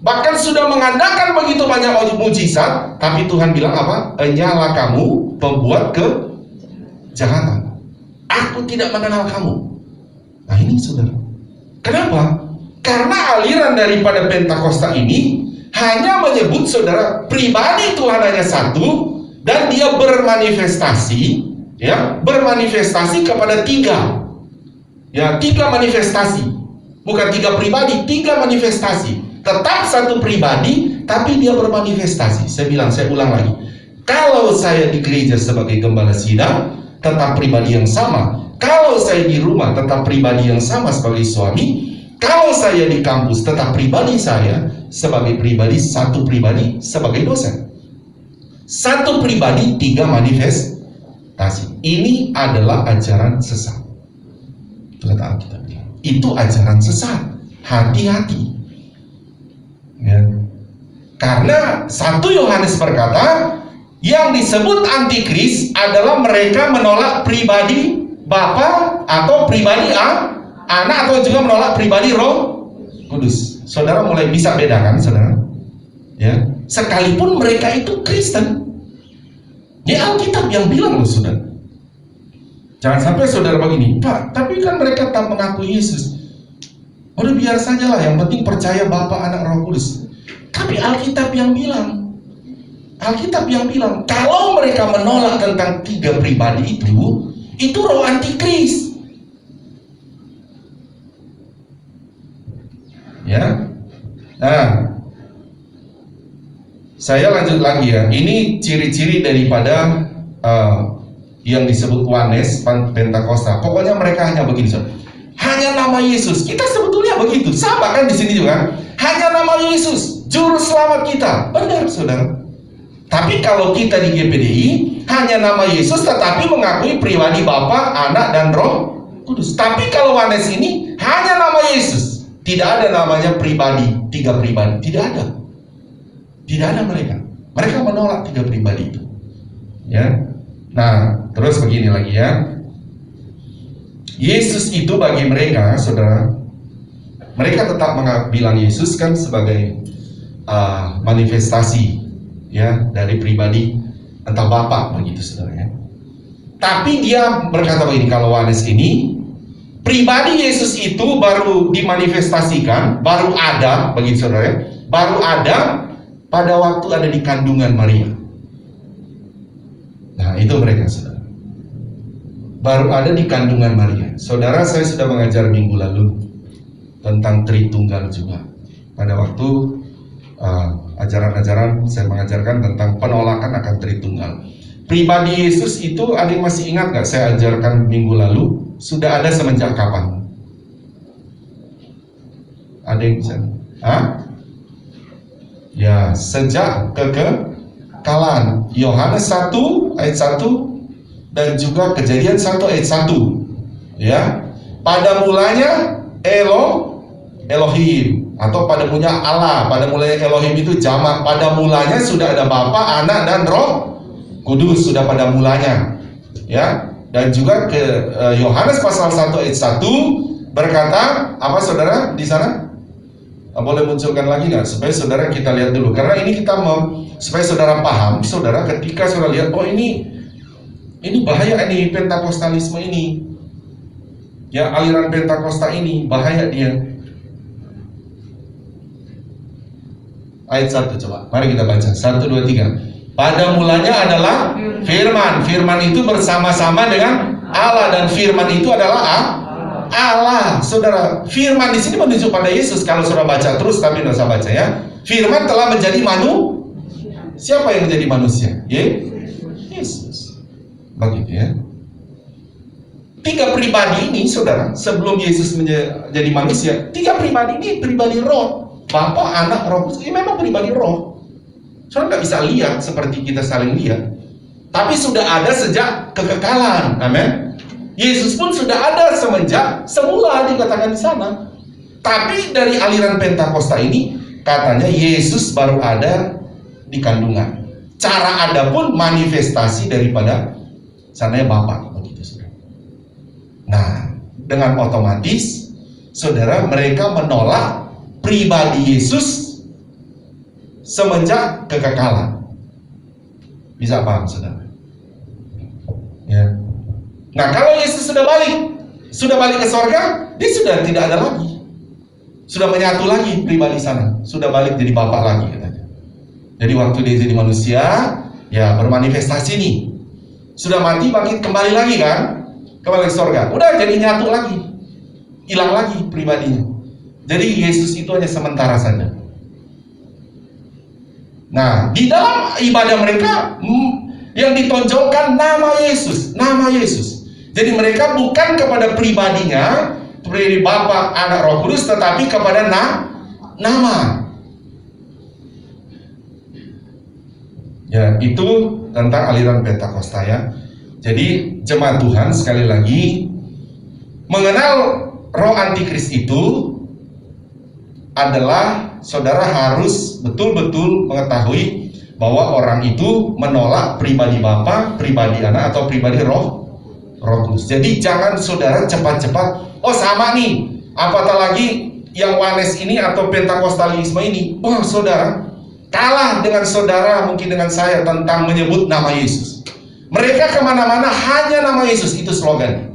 bahkan sudah mengadakan begitu banyak mujizat, tapi Tuhan bilang apa? Enyalah kamu pembuat kejahatan. Aku tidak mengenal kamu. Nah ini saudara. Kenapa? Karena aliran daripada Pentakosta ini hanya menyebut, saudara, pribadi Tuhan hanya satu, dan dia bermanifestasi, ya, bermanifestasi kepada tiga, ya, tiga manifestasi, bukan tiga pribadi, tiga manifestasi. Tetap satu pribadi, tapi dia bermanifestasi. Saya ulang lagi. Kalau saya di gereja sebagai gembala sidang, tetap pribadi yang sama. Kalau saya di rumah, tetap pribadi yang sama sebagai suami. Kalau saya di kampus, tetap pribadi saya sebagai pribadi, satu pribadi sebagai dosen. Satu pribadi, tiga manifestasi. Ini adalah ajaran sesat. Itu kata Alkitab. Itu ajaran sesat. Hati-hati. Ya. Karena 1 Yohanes berkata, yang disebut antikris adalah mereka menolak pribadi Bapa atau pribadi Anak, atau juga menolak pribadi Roh Kudus. Saudara mulai bisa bedakan, saudara? Ya, sekalipun mereka itu Kristen. Ini Alkitab yang bilang loh, saudara. Jangan sampai saudara begini, Pak, tapi kan mereka tak mengakui Yesus. Udah biar sajalah, yang penting percaya Bapa, Anak, Roh Kudus. Tapi Alkitab yang bilang, kalau mereka menolak tentang tiga pribadi itu roh antikris. Ya, nah, saya lanjut lagi ya. Ini ciri-ciri daripada yang disebut Wanes, Pentakosta. Pokoknya mereka hanya begini, saudara. Hanya nama Yesus. Kita sebetulnya begitu. Sama kan di sini juga. Hanya nama Yesus, juru selamat kita. Benar, saudara. Tapi kalau kita di GPDI, hanya nama Yesus tetapi mengakui pribadi Bapa, Anak, dan Roh Kudus. Tapi kalau Wanes ini hanya nama Yesus. Tidak ada namanya pribadi, 3 pribadi. Tidak ada. Tidak ada mereka. Mereka menolak 3 pribadi itu. Ya. Nah, terus begini lagi ya. Yesus itu bagi mereka, saudara, mereka tetap bilang Yesus kan sebagai manifestasi ya dari pribadi entah Bapa begitu, saudara ya. Tapi dia berkata begini, kalau Wanes ini pribadi Yesus itu baru dimanifestasikan, baru ada begitu, saudara ya. Baru ada pada waktu ada di kandungan Maria. Nah, itu mereka, saudara. Baru ada di kandungan Maria. Saudara, saya sudah mengajar minggu lalu tentang Tritunggal juga. Pada waktu ajaran-ajaran saya mengajarkan tentang penolakan akan Tritunggal. Pribadi Yesus itu, ada yang masih ingat nggak saya ajarkan minggu lalu? Sudah ada semenjak kapan? Ada yang bisa? Ya, sejak kekekalan. Yohanes 1 ayat 1 dan juga Kejadian 1 ayat 1. Ya. Pada mulanya Elohim, atau pada mulanya Allah. Pada mulanya Elohim itu jamak. Pada mulanya sudah ada Bapa, Anak, dan Roh Kudus, sudah pada mulanya. Ya. Dan juga ke Yohanes pasal 1 ayat 1 berkata apa, saudara, di sana? Boleh munculkan lagi nggak supaya saudara kita lihat dulu, karena ini kita mau supaya saudara paham, saudara, ketika saudara lihat, oh ini bahaya, ini Pentakostalisme ini ya, aliran Pentakosta ini bahaya dia. Ayat 1 coba, mari kita baca 1, 2, 3. Pada mulanya adalah firman. Firman itu bersama-sama dengan Allah, dan firman itu adalah Allah, saudara. Firman di sini menunjuk pada Yesus. Kalau saudara baca terus, tapi tidak usah baca ya. Firman telah menjadi manusia. Siapa yang menjadi manusia? Yesus. Begitu ya. 3 pribadi ini, saudara, sebelum Yesus menjadi manusia, 3 pribadi ini pribadi roh. Bapa, Anak, Roh Kudus. Ini memang pribadi roh. Saudara nggak bisa lihat seperti kita saling lihat, tapi sudah ada sejak kekekalan. Amin. Yesus pun sudah ada semenjak semula, dikatakan di sana. Tapi dari aliran Pentakosta ini katanya Yesus baru ada di kandungan. Cara ada pun manifestasi daripada sananya Bapa, begitu, saudara. Nah, dengan otomatis saudara, mereka menolak pribadi Yesus semenjak kekekalan. Bisa paham, saudara? Ya. Nah, kalau Yesus sudah balik ke sorga, dia sudah tidak ada lagi, sudah menyatu lagi pribadi sana, sudah balik jadi Bapa lagi katanya. Jadi waktu dia jadi manusia, ya bermanifestasi nih, sudah mati bangkit kembali lagi kan, kembali ke sorga, udah jadi nyatu lagi, hilang lagi pribadinya. Jadi Yesus itu hanya sementara saja. Nah, di dalam ibadah mereka yang ditonjolkan nama Yesus, nama Yesus. Jadi mereka bukan kepada pribadinya, pribadi Bapa, Anak, Roh Kudus, tetapi kepada nama. Ya, itu tentang aliran Pentakosta ya. Jadi jemaat Tuhan, sekali lagi, mengenal roh antikris itu adalah saudara harus betul-betul mengetahui bahwa orang itu menolak pribadi Bapa, pribadi Anak, atau pribadi Roh Kudus. Jadi jangan saudara cepat-cepat, oh sama nih, apatah lagi yang Wanes ini atau Pentakostalisme ini, oh saudara, kalah dengan saudara, mungkin dengan saya, tentang menyebut nama Yesus. Mereka kemana-mana hanya nama Yesus, itu slogannya.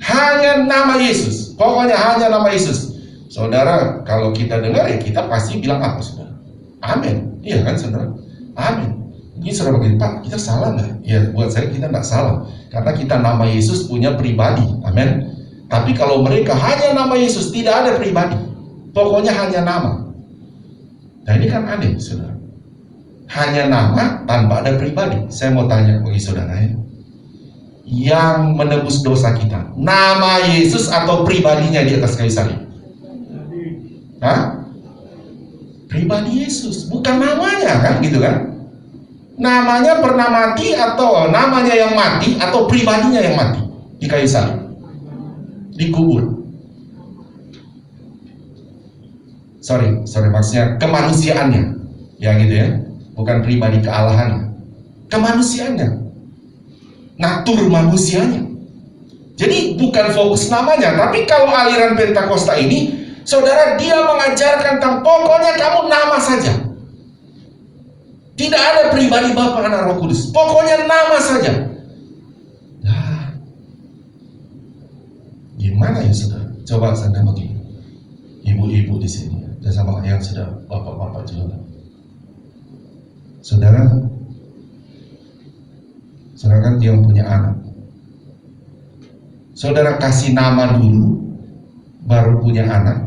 Hanya nama Yesus, pokoknya hanya nama Yesus. Saudara, kalau kita dengar ya kita pasti bilang apa, saudara? Amin, iya kan, saudara? Amin. Ini saudara begini, Pak, kita salah nggak? Ya, buat saya kita nggak salah, karena kita nama Yesus punya pribadi, amin. Tapi kalau mereka hanya nama Yesus, tidak ada pribadi, pokoknya hanya nama. Nah ini kan aneh, saudara. hanya nama tanpa ada pribadi. Saya mau tanya bagi saudara ya, yang menebus dosa kita, nama Yesus atau pribadinya di atas kayu salib? Hah? Pribadi Yesus, bukan namanya kan, gitu kan? Namanya pernah mati atau namanya yang mati atau pribadinya yang mati di kayu salib, dikubur. Sorry, maksudnya kemanusiaannya, ya gitu ya, bukan pribadi kealahannya, kemanusiaannya, natur manusianya. Jadi bukan fokus namanya, tapi kalau aliran Pentakosta ini, saudara, dia mengajarkan tentang pokoknya kamu nama saja. Tidak ada pribadi Bapa, Anak, Roh Kudus, pokoknya nama saja. Nah, gimana ya saudara? Coba saya begini, ibu-ibu di sini dan sama yang sudah bapak-bapak juga. Saudara kan yang punya anak. Saudara kasih nama dulu, baru punya anak,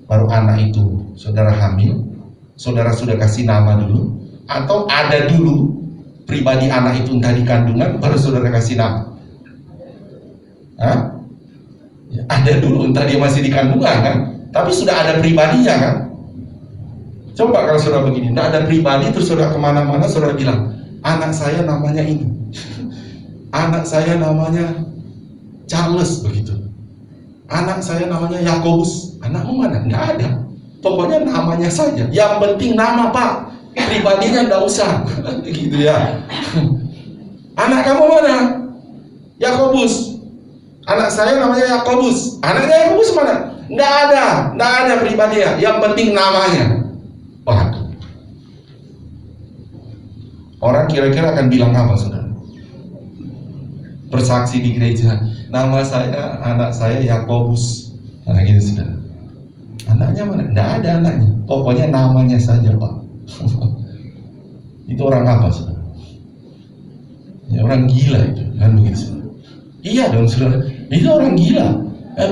baru anak itu saudara hamil, saudara sudah kasih nama dulu, atau ada dulu pribadi anak itu entah di kandungan, baru saudara kasih nama? Hah? Ya, ada dulu, entah dia masih di kandungan kan, tapi sudah ada pribadinya kan. Coba kalau saudara begini, tidak ada pribadi, terus saudara kemana-mana saudara bilang, anak saya namanya ini, anak saya namanya Charles, begitu, anak saya namanya Yakobus. Anakmu mana? Nggak ada, pokoknya namanya saja. Yang penting nama Pak, pribadinya nggak usah. Gitu ya. Anak kamu mana? Yakobus. Anak saya namanya Yakobus. Anaknya Yakobus mana? Nggak ada pribadinya. Yang penting namanya. Waduh. Orang kira-kira akan bilang apa, saudara? Bersaksi di gereja, nama saya, anak saya Yakobus. Nah gitu saudara. Anaknya mana? Nggak ada anaknya. Pokoknya namanya saja Pak. Itu orang apa saudara? Ya, orang gila itu, kan begitu saudara? Iya dong saudara. Itu orang gila.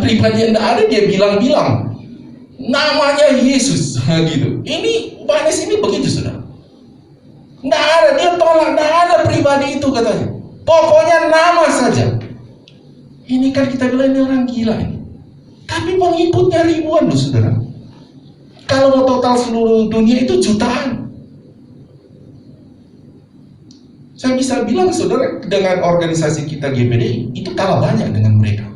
Pribadi yang nggak ada dia bilang-bilang namanya Yesus. Gitu. Ini Yohanes ini begitu saudara. Nggak ada, dia tolak, nggak ada pribadi itu katanya. Pokoknya nama saja. Ini kan kita bilang ini orang gila ini. Tapi pengikutnya ribuan loh saudara. Kalau mau total seluruh dunia itu jutaan. Saya bisa bilang saudara, dengan organisasi kita GPDI itu kalah banyak dengan mereka.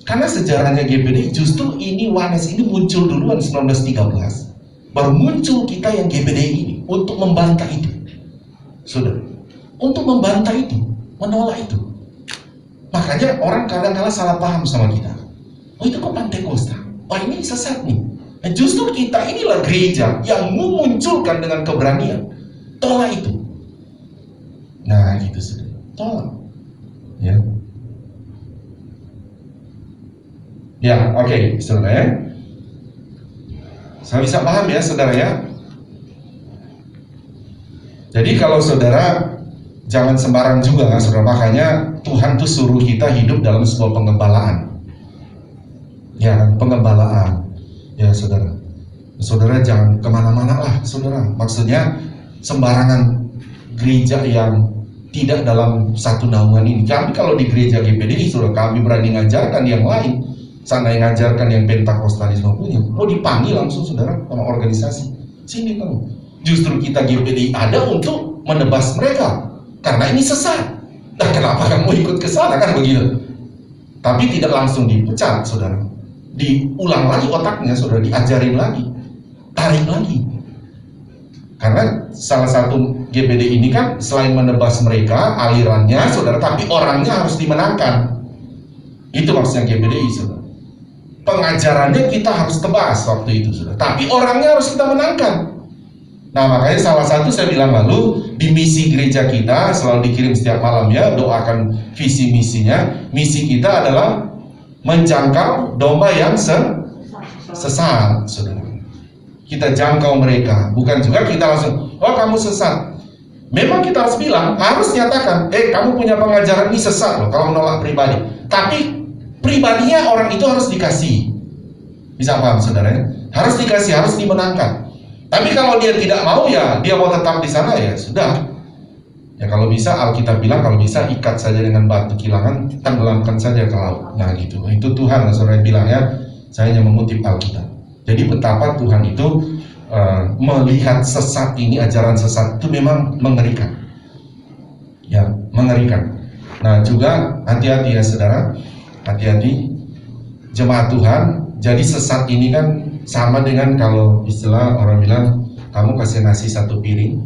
Karena sejarahnya GPDI justru ini Yohanes ini muncul duluan 1913. Baru muncul kita yang GPDI ini untuk membantah itu. Saudara, untuk membantah itu, menolak itu. Makanya orang kadang-kadang salah paham sama kita. Oh itu kok Pentakosta? Oh ini sesat nih. Nah, justru kita inilah gereja yang memunculkan dengan keberanian. Tolak itu. Nah gitu saudara. Tolak. Ya. Ya oke, saudara ya. Saya bisa paham ya saudara ya. Jadi kalau saudara jangan sembarang juga kan saudara. Makanya Tuhan tuh suruh kita hidup dalam sebuah pengembalaan. Ya kan, pengembalaan. Ya saudara. Saudara jangan kemana-mana lah saudara. Maksudnya sembarangan gereja yang tidak dalam satu naungan ini. Kami kalau di gereja GPDI saudara, kami berani ngajarkan yang lain. Sana yang ngajarkan yang Pentakostalisme punya. Mau dipanggil langsung saudara sama organisasi. Sini kamu. Justru kita GPDI ada untuk menebas mereka. Karena ini sesat. Nah kenapa kamu ikut ke sana kan begitu? Tapi tidak langsung dipecat saudara. Diulang lagi otaknya saudara, diajarin lagi. Tarik lagi. Karena salah satu GPDI ini kan selain menebas mereka alirannya saudara, tapi orangnya harus dimenangkan. Itu maksudnya GPDI saudara. Pengajarannya kita harus tebas waktu itu saudara, tapi orangnya harus kita menangkan. Nah makanya salah satu saya bilang lalu di misi gereja kita selalu dikirim setiap malam ya, doakan visi misinya. Misi kita adalah menjangkau domba yang sesat saudara. Kita jangkau mereka, bukan juga kita langsung oh kamu sesat. Memang kita harus bilang, harus nyatakan kamu punya pengajaran ini sesat loh kalau menolak pribadi. Tapi pribadinya orang itu harus dikasih. Bisa paham saudara ya? Harus dikasih, harus dimenangkan. Tapi kalau dia tidak mau, ya dia mau tetap di sana, ya sudah. Ya kalau bisa, Alkitab bilang kalau bisa ikat saja dengan batu kilangan, tenggelamkan saja ke laut. Nah gitu, itu Tuhan saudara bilang ya. Saya hanya mengutip Alkitab. Jadi betapa Tuhan itu melihat sesat ini, ajaran sesat itu memang mengerikan. Ya, mengerikan. Nah juga hati-hati ya saudara, hati-hati jemaat Tuhan. Jadi sesat ini kan sama dengan kalau istilah orang bilang, kamu kasih nasi satu piring,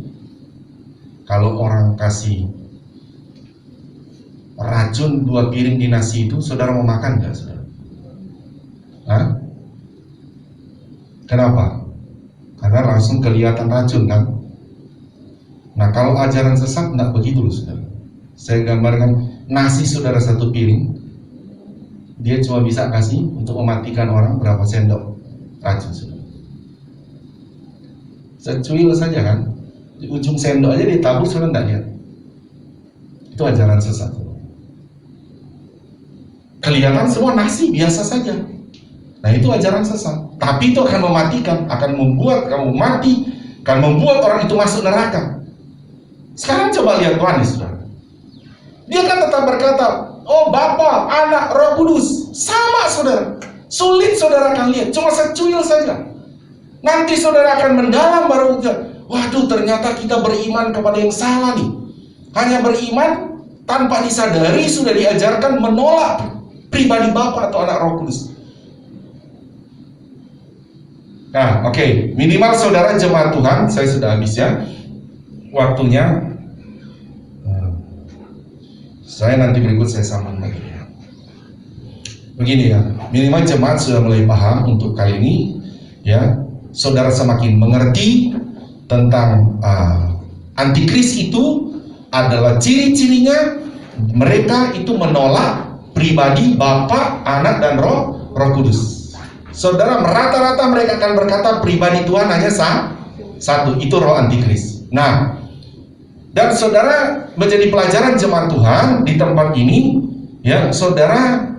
kalau orang kasih racun 2 piring di nasi itu, saudara mau makan nggak, saudara? Hah? Kenapa? Karena langsung kelihatan racun kan? Nah kalau ajaran sesat nggak begitu loh saudara. Saya gambarkan nasi saudara satu piring, dia cuma bisa kasih untuk mematikan orang berapa sendok racun saudara. Secuil saja kan? Di ujung sendok aja ditabur, saudara nggak lihat. Itu ajaran sesat. Kelihatan semua nasi biasa saja. Nah itu ajaran sesat. Tapi itu akan mematikan, akan membuat kamu mati, akan membuat orang itu masuk neraka. Sekarang coba lihat Yohanes, saudara. Dia kan tetap berkata, oh Bapa, Anak, Roh Kudus. Sama saudara. Sulit saudara akan lihat, cuma secuil saja. Nanti saudara akan mendalam baru waduh ternyata kita beriman kepada yang salah nih. Hanya beriman tanpa disadari sudah diajarkan menolak pribadi Bapa atau Anak, Roh Kudus. Nah oke, minimal saudara jemaat Tuhan, saya sudah habis ya waktunya. Saya nanti berikut saya sambung lagi ya. Begini ya, minimal jemaat sudah mulai paham untuk kali ini ya. Saudara semakin mengerti tentang antikris itu adalah ciri-cirinya mereka itu menolak pribadi Bapa, Anak dan Roh Kudus. Saudara, rata-rata mereka akan berkata pribadi Tuhan hanya satu, itu roh antikris. Nah, dan saudara menjadi pelajaran jemaat Tuhan di tempat ini, ya saudara,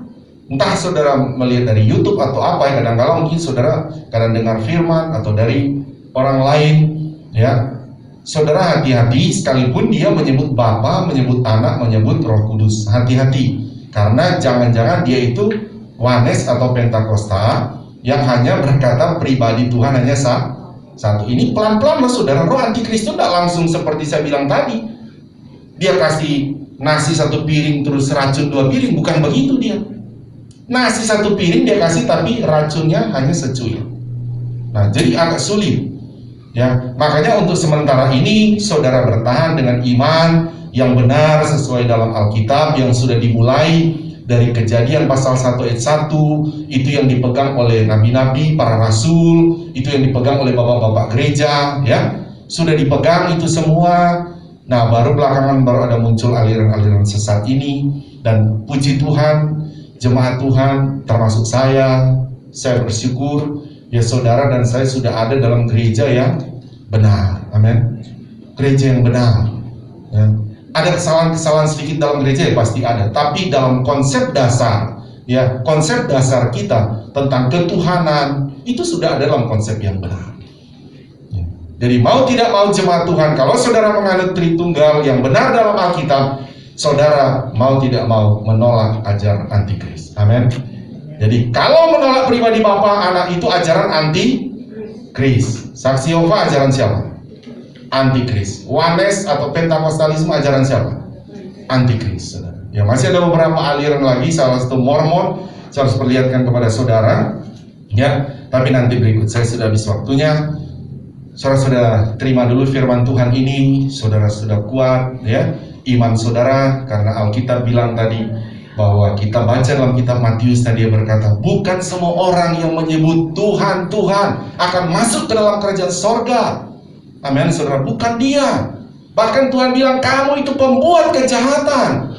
entah saudara melihat dari YouTube atau apa, ya kadang-kadang mungkin saudara kadang dengar firman atau dari orang lain, ya saudara hati-hati sekalipun dia menyebut Bapa, menyebut Anak, menyebut Roh Kudus, hati-hati karena jangan-jangan dia itu Wanes atau Pentakosta yang hanya berkata pribadi Tuhan hanya satu. Ini pelan-pelan loh saudara, roh antikris itu tidak langsung seperti saya bilang tadi. Dia kasih nasi satu piring terus racun 2 piring, bukan begitu dia. Nasi satu piring dia kasih tapi racunnya hanya secuil. Nah jadi agak sulit. Ya, makanya untuk sementara ini saudara bertahan dengan iman yang benar sesuai dalam Alkitab yang sudah dimulai dari Kejadian pasal 1 ayat 1, itu yang dipegang oleh nabi-nabi, para rasul, itu yang dipegang oleh bapak-bapak gereja, ya. Sudah dipegang itu semua. Nah, baru belakangan baru ada muncul aliran-aliran sesat ini, dan puji Tuhan, jemaat Tuhan termasuk saya bersyukur ya saudara dan saya sudah ada dalam gereja yang benar. Amin. Gereja yang benar. Ya. Ada kesalahan-kesalahan sedikit dalam gereja ya pasti ada, tapi dalam konsep dasar ya, konsep dasar kita tentang ketuhanan itu sudah ada dalam konsep yang benar ya. Jadi mau tidak mau jemaat Tuhan, kalau saudara menganut Tritunggal yang benar dalam Alkitab, saudara mau tidak mau menolak ajaran antikris. Amin. Jadi kalau menolak pribadi Bapa, Anak itu ajaran antikris. Saksi Yehova ajaran siapa? Antikris. Wanes atau Pentakostalisme ajaran siapa? Antikris. Ya masih ada beberapa aliran lagi, salah satu Mormon. Saya harus perlihatkan kepada saudara. Ya, tapi nanti berikut. Saya sudah habis waktunya. Saudara sudah terima dulu firman Tuhan ini. Saudara sudah kuat, ya iman saudara, karena Alkitab bilang tadi bahwa kita baca dalam kitab Matius tadi dia berkata, bukan semua orang yang menyebut Tuhan Tuhan akan masuk ke dalam kerajaan sorga. Amin, saudara, bukan dia. Bahkan Tuhan bilang kamu itu pembuat kejahatan.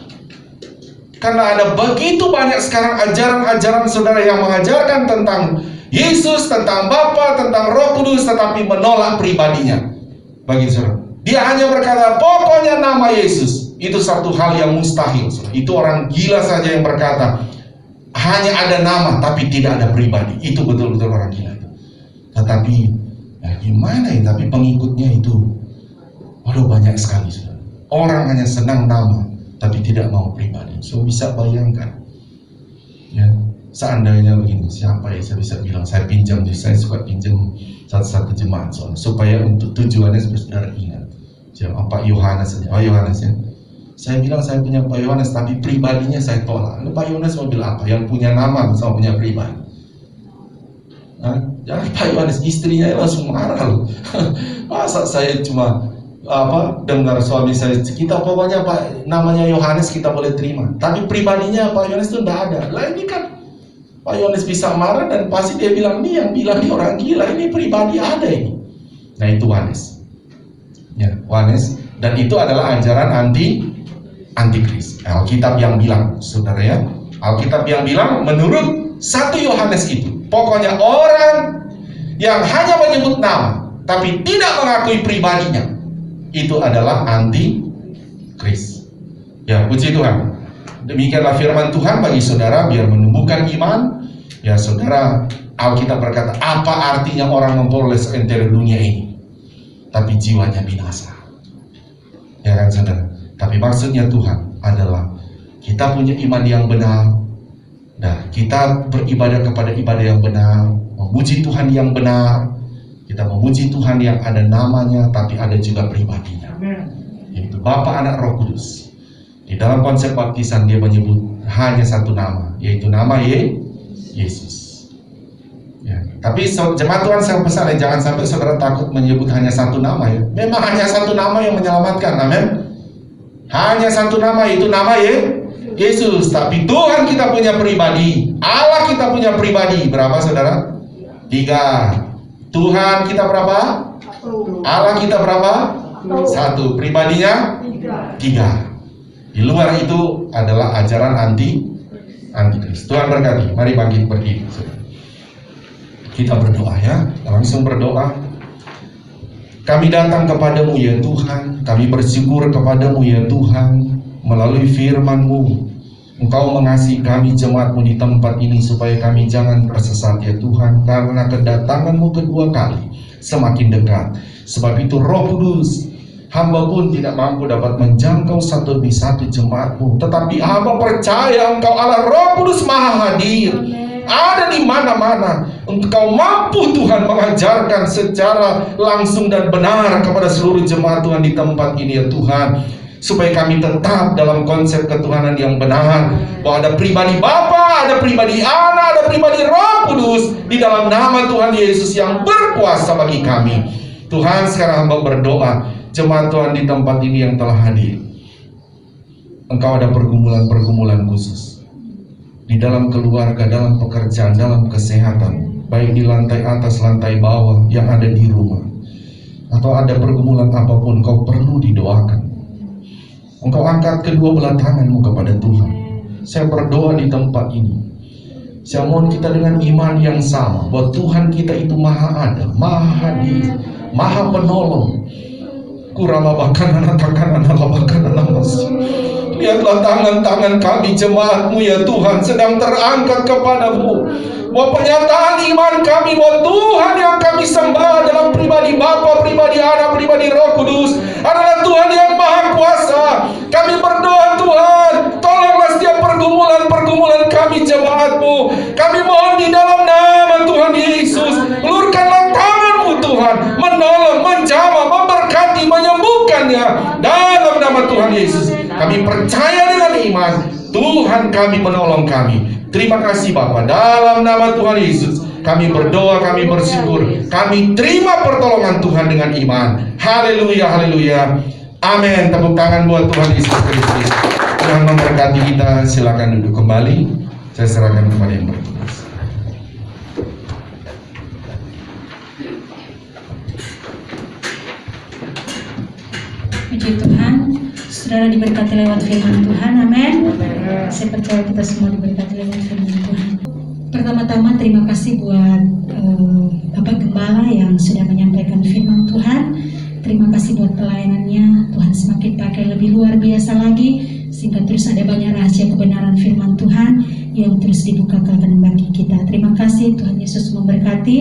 Karena ada begitu banyak sekarang ajaran-ajaran saudara yang mengajarkan tentang Yesus, tentang Bapa, tentang Roh Kudus, tetapi menolak pribadinya. Bagi saudara, dia hanya berkata pokoknya nama Yesus. Itu satu hal yang mustahil, saudara. Itu orang gila saja yang berkata hanya ada nama tapi tidak ada pribadi. Itu betul-betul orang gila. Tetapi Ya gimana ya, tapi pengikutnya itu waduh banyak sekali. Orang hanya senang nama tapi tidak mau pribadi. So bisa bayangkan ya, seandainya begini, siapa ya saya bisa bilang, saya pinjam, saya suka pinjam satu jemaat supaya untuk tujuannya saudara ingat. Jangan Pak Yohanes saja, Pak Yohanes ya. Saya bilang saya punya Pak Yohanes, tapi pribadinya saya tolak. Pak Yohanes mau bilang apa? Yang punya nama sama punya pribadi. Jangan Pak Yohanes, istrinya langsung marah loh. Masa saya cuma dengar suami saya, kita pokoknya Pak namanya Yohanes kita boleh terima, tapi pribadinya Pak Yohanes itu tidak ada. Lah ini kan Pak Yohanes bisa marah dan pasti dia bilang, ini yang bilang ini orang gila, ini pribadi ada ini. Nah itu Yohanes. Ya, Yohanes, dan itu adalah ajaran antikris. Alkitab yang bilang, saudara ya, Alkitab yang bilang menurut 1 Yohanes itu, pokoknya orang yang hanya menyebut nama tapi tidak mengakui pribadinya, itu adalah antikris. Ya, puji Tuhan. Demikianlah firman Tuhan bagi saudara biar menumbuhkan iman. Ya saudara, Alkitab berkata, apa artinya orang memperoleh seentero dunia ini tapi jiwanya binasa? Ya kan saudara? Tapi maksudnya Tuhan adalah kita punya iman yang benar. Nah, kita beribadah kepada ibadah yang benar, memuji Tuhan yang benar. Kita memuji Tuhan yang ada namanya tapi ada juga pribadinya, yaitu Bapa, Anak, Roh Kudus. Di dalam konsep baptisan dia menyebut hanya satu nama, yaitu nama Yesus. Ya. Tapi jemaat Tuhan saya pesan, jangan sampai saudara takut menyebut hanya satu nama ya. Memang hanya satu nama yang menyelamatkan, amin. Hanya satu nama, itu nama Yesus. Tapi Tuhan kita punya pribadi, Allah kita punya pribadi. Berapa saudara? 3. Tuhan kita berapa? 1. Allah kita berapa? 1. Pribadinya 3. Di luar itu adalah ajaran antikris. Tuhan berkati. Mari bangkit berdiri. Kita berdoa ya. Langsung berdoa. Kami datang kepadamu ya Tuhan. Kami bersyukur kepadamu ya Tuhan. Melalui firman-Mu, Engkau mengasihi kami jemaat-Mu di tempat ini supaya kami jangan tersesat ya Tuhan, karena kedatangan-Mu kedua kali semakin dekat. Sebab itu Roh Kudus, hamba pun tidak mampu dapat menjangkau satu demi satu jemaat-Mu, tetapi hamba percaya Engkau Allah Roh Kudus Maha hadir, ada di mana-mana. Engkau mampu Tuhan mengajarkan secara langsung dan benar kepada seluruh jemaat Tuhan di tempat ini ya Tuhan, supaya kami tetap dalam konsep ketuhanan yang benar, bahwa ada pribadi Bapa, ada pribadi Anak, ada pribadi Roh Kudus di dalam nama Tuhan Yesus yang berkuasa bagi kami. Tuhan, sekarang hamba berdoa, jemaat Tuhan di tempat ini yang telah hadir, Engkau ada pergumulan-pergumulan khusus di dalam keluarga, dalam pekerjaan, dalam kesehatan, baik di lantai atas, lantai bawah, yang ada di rumah, atau ada pergumulan apapun, Kau perlu didoakan. Engkau angkat kedua belah tanganmu kepada Tuhan. Saya berdoa di tempat ini. Saya mohon kita dengan iman yang sama, bahwa Tuhan kita itu Maha ada, Maha hadir, Maha penolong. Kuralabakan anak takkan anak labakan anak masih. Lihatlah tangan-tangan kami jemaat-Mu ya Tuhan sedang terangkat kepadamu, bahwa pernyataan iman kami bahwa Tuhan yang kami sembah dalam pribadi Bapa, pribadi Anak, pribadi Roh Kudus adalah Tuhan yang Maha Kuasa. Kami berdoa Tuhan, tolonglah setiap pergumulan-pergumulan kami jemaat-Mu. Kami mohon di dalam nama Tuhan Yesus, ulurkanlah tangan-Mu Tuhan, menolong, menjamah, memberkati, menyembuhkannya dalam nama Tuhan Yesus. Kami percaya dengan iman, Tuhan kami menolong kami. Terima kasih Bapa, dalam nama Tuhan Yesus kami berdoa, kami bersyukur, kami terima pertolongan Tuhan dengan iman. Haleluya, haleluya, amin. Tepuk tangan buat Tuhan Yesus Kristus. Tuhan memberkati kita. Silakan duduk kembali. Saya serahkan kepada yang bertugas. Puji Tuhan, saudara diberkati lewat firman Tuhan, amin. Saya percaya kita semua diberkati lewat firman Tuhan. Pertama-tama terima kasih buat Bapak Gembala yang sudah menyampaikan firman Tuhan. Terima kasih buat pelayanannya. Tuhan semakin pakai lebih luar biasa lagi, sehingga terus ada banyak rahasia kebenaran firman Tuhan yang terus dibukakan bagi kita. Terima kasih, Tuhan Yesus memberkati.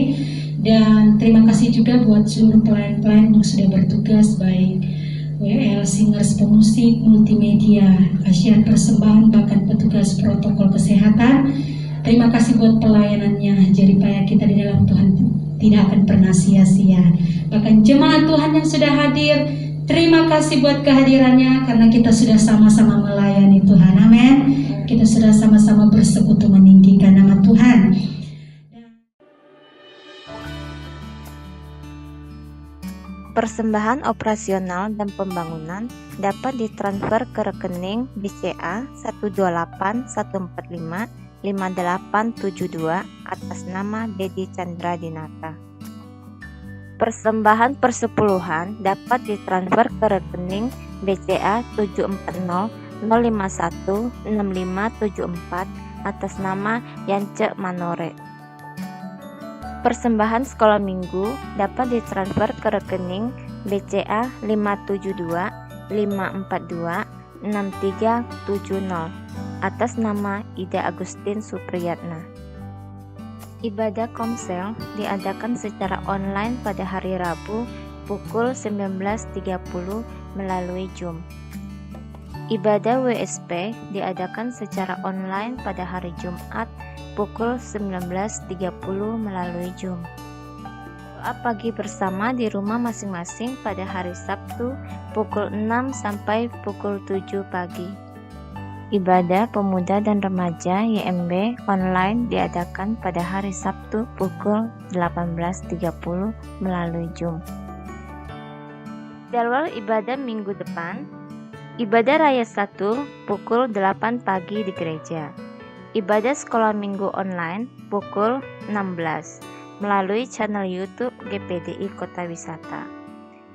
Dan terima kasih juga buat seluruh pelayan-pelayan yang sudah bertugas, baik WL, singers, pemusik, multimedia, Asyar persembahan, bahkan petugas protokol kesehatan. Terima kasih buat pelayanannya. Jeripaya kita di dalam Tuhan tidak akan pernah sia-sia. Bahkan jemaat Tuhan yang sudah hadir, terima kasih buat kehadirannya, karena kita sudah sama-sama melayani Tuhan. Amin. Kita sudah sama-sama bersekutu meninggikan nama Tuhan. Persembahan operasional dan pembangunan dapat ditransfer ke rekening BCA 12814555872 atas nama Dedi Chandra Dinata. Persembahan persepuluhan dapat ditransfer ke rekening BCA 7400516574 atas nama Yance Manore. Persembahan sekolah minggu dapat ditransfer ke rekening BCA 57254266370 atas nama Ida Agustin Supriyatna. Ibadah komsel diadakan secara online pada hari Rabu pukul 19.30 melalui Zoom. Ibadah WSP diadakan secara online pada hari Jumat pukul 19.30 melalui Zoom. Doa pagi bersama di rumah masing-masing pada hari Sabtu pukul 6 sampai pukul 7 pagi. Ibadah pemuda dan remaja YMB online diadakan pada hari Sabtu pukul 18.30 melalui Zoom. Jadwal ibadah minggu depan: ibadah raya 1 pukul 8 pagi di gereja. Ibadah sekolah minggu online pukul 16 melalui channel YouTube GPDI Kota Wisata.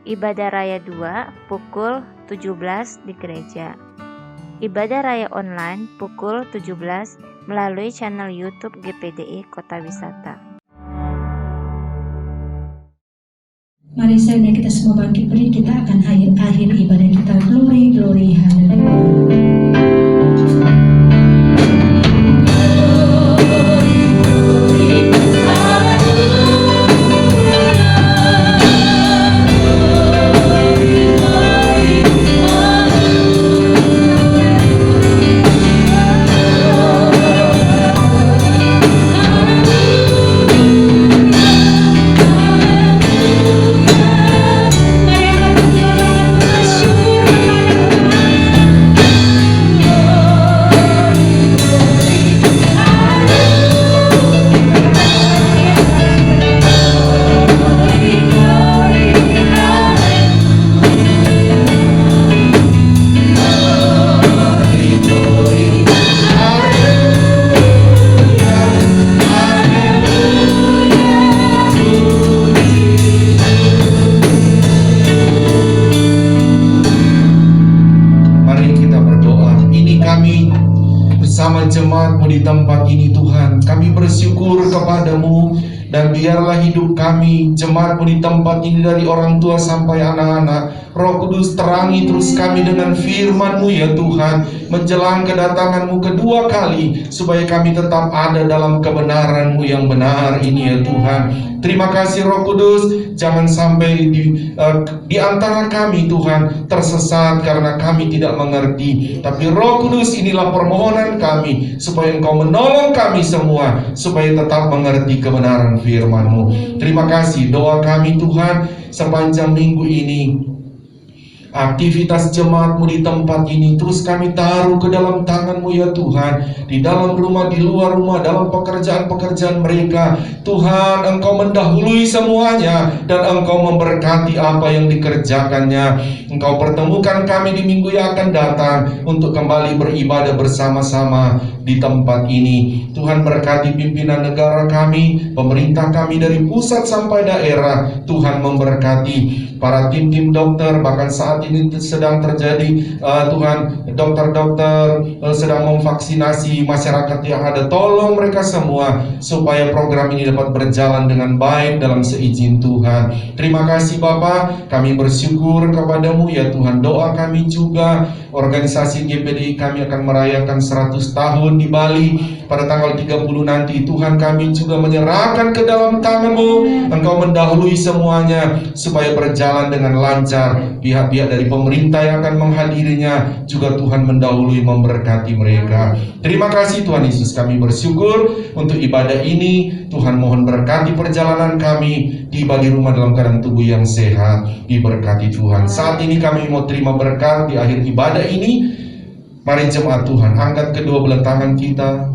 Ibadah raya 2 pukul 17 di gereja. Ibadah raya online pukul 17 melalui channel YouTube GPDI Kota Wisata. Mari saudara kita semua bangkit berdiri, kita akan akhir ibadah kita. Glory, glory, haleluya. Jemaat-Mu di tempat ini Tuhan, kami bersyukur kepadamu, dan biarlah hidup kami, jemaat-Mu di tempat ini dari orang tua sampai anak-anak, Roh Kudus terangi terus kami dengan firman-Mu ya Tuhan, menjelang kedatangan-Mu kedua kali, supaya kami tetap ada dalam kebenaran-Mu yang benar ini ya Tuhan. Terima kasih Roh Kudus, jangan sampai di antara kami Tuhan tersesat karena kami tidak mengerti. Tapi Roh Kudus, inilah permohonan kami, supaya Engkau menolong kami semua, supaya tetap mengerti kebenaran firman-Mu. Terima kasih, doa kami Tuhan sepanjang minggu ini, aktivitas jemaat-Mu di tempat ini terus kami taruh ke dalam tangan-Mu ya Tuhan, di dalam rumah, di luar rumah, dalam pekerjaan-pekerjaan mereka. Tuhan, Engkau mendahului semuanya, dan Engkau memberkati apa yang dikerjakannya. Engkau pertemukan kami di minggu yang akan datang untuk kembali beribadah bersama-sama di tempat ini. Tuhan, berkati pimpinan negara kami, pemerintah kami dari pusat sampai daerah. Tuhan, memberkati para tim-tim dokter, bahkan saat ini sedang terjadi Tuhan, dokter-dokter sedang memvaksinasi masyarakat yang ada. Tolong mereka semua supaya program ini dapat berjalan dengan baik dalam seizin Tuhan. Terima kasih Bapa, kami bersyukur kepadamu ya Tuhan. Doa kami juga Organisasi GPDI kami akan merayakan 100 tahun di Bali pada tanggal 30 nanti. Tuhan, kami juga menyerahkan ke dalam tangan-Mu. Engkau mendahului semuanya supaya berjalan dengan lancar. Pihak-pihak dari pemerintah yang akan menghadirinya juga Tuhan mendahului, memberkati mereka. Terima kasih Tuhan Yesus, kami bersyukur untuk ibadah ini. Tuhan, mohon berkati perjalanan kami, tiba di rumah dalam keadaan tubuh yang sehat. Diberkati Tuhan. Saat ini kami mau terima berkat di akhir ibadah ini. Mari jemaat Tuhan, angkat kedua belah tangan kita.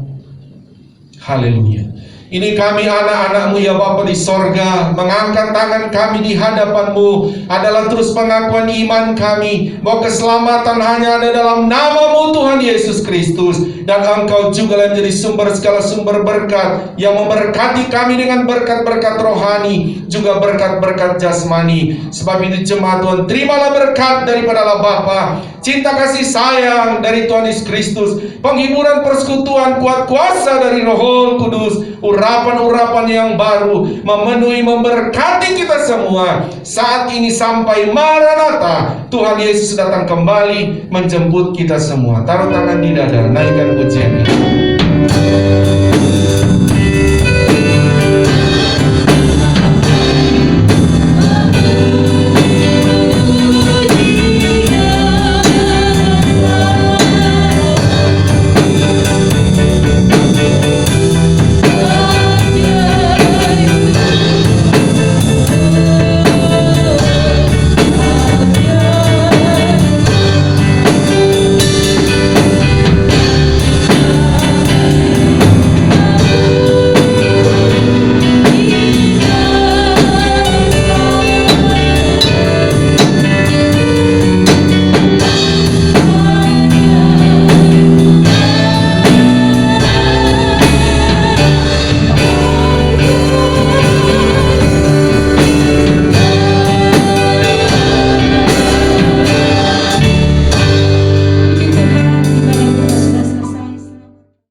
Haleluya. Ini kami anak-anak-Mu ya Bapa di sorga, mengangkat tangan kami di hadapan-Mu adalah terus pengakuan iman kami bahwa keselamatan hanya ada dalam nama-Mu Tuhan Yesus Kristus, dan Engkau juga yang menjadi sumber segala sumber berkat yang memberkati kami dengan berkat-berkat rohani juga berkat-berkat jasmani. Sebab itu jemaat Tuhan, terimalah berkat daripada Allah Bapa, cinta kasih sayang dari Tuhan Yesus Kristus, penghiburan persekutuan kuat kuasa dari Roh Kudus, urapan-urapan yang baru memenuhi, memberkati kita semua saat ini sampai Maranatha. Tuhan Yesus datang kembali menjemput kita semua. Taruh tangan di dada, naikkan pujian ini.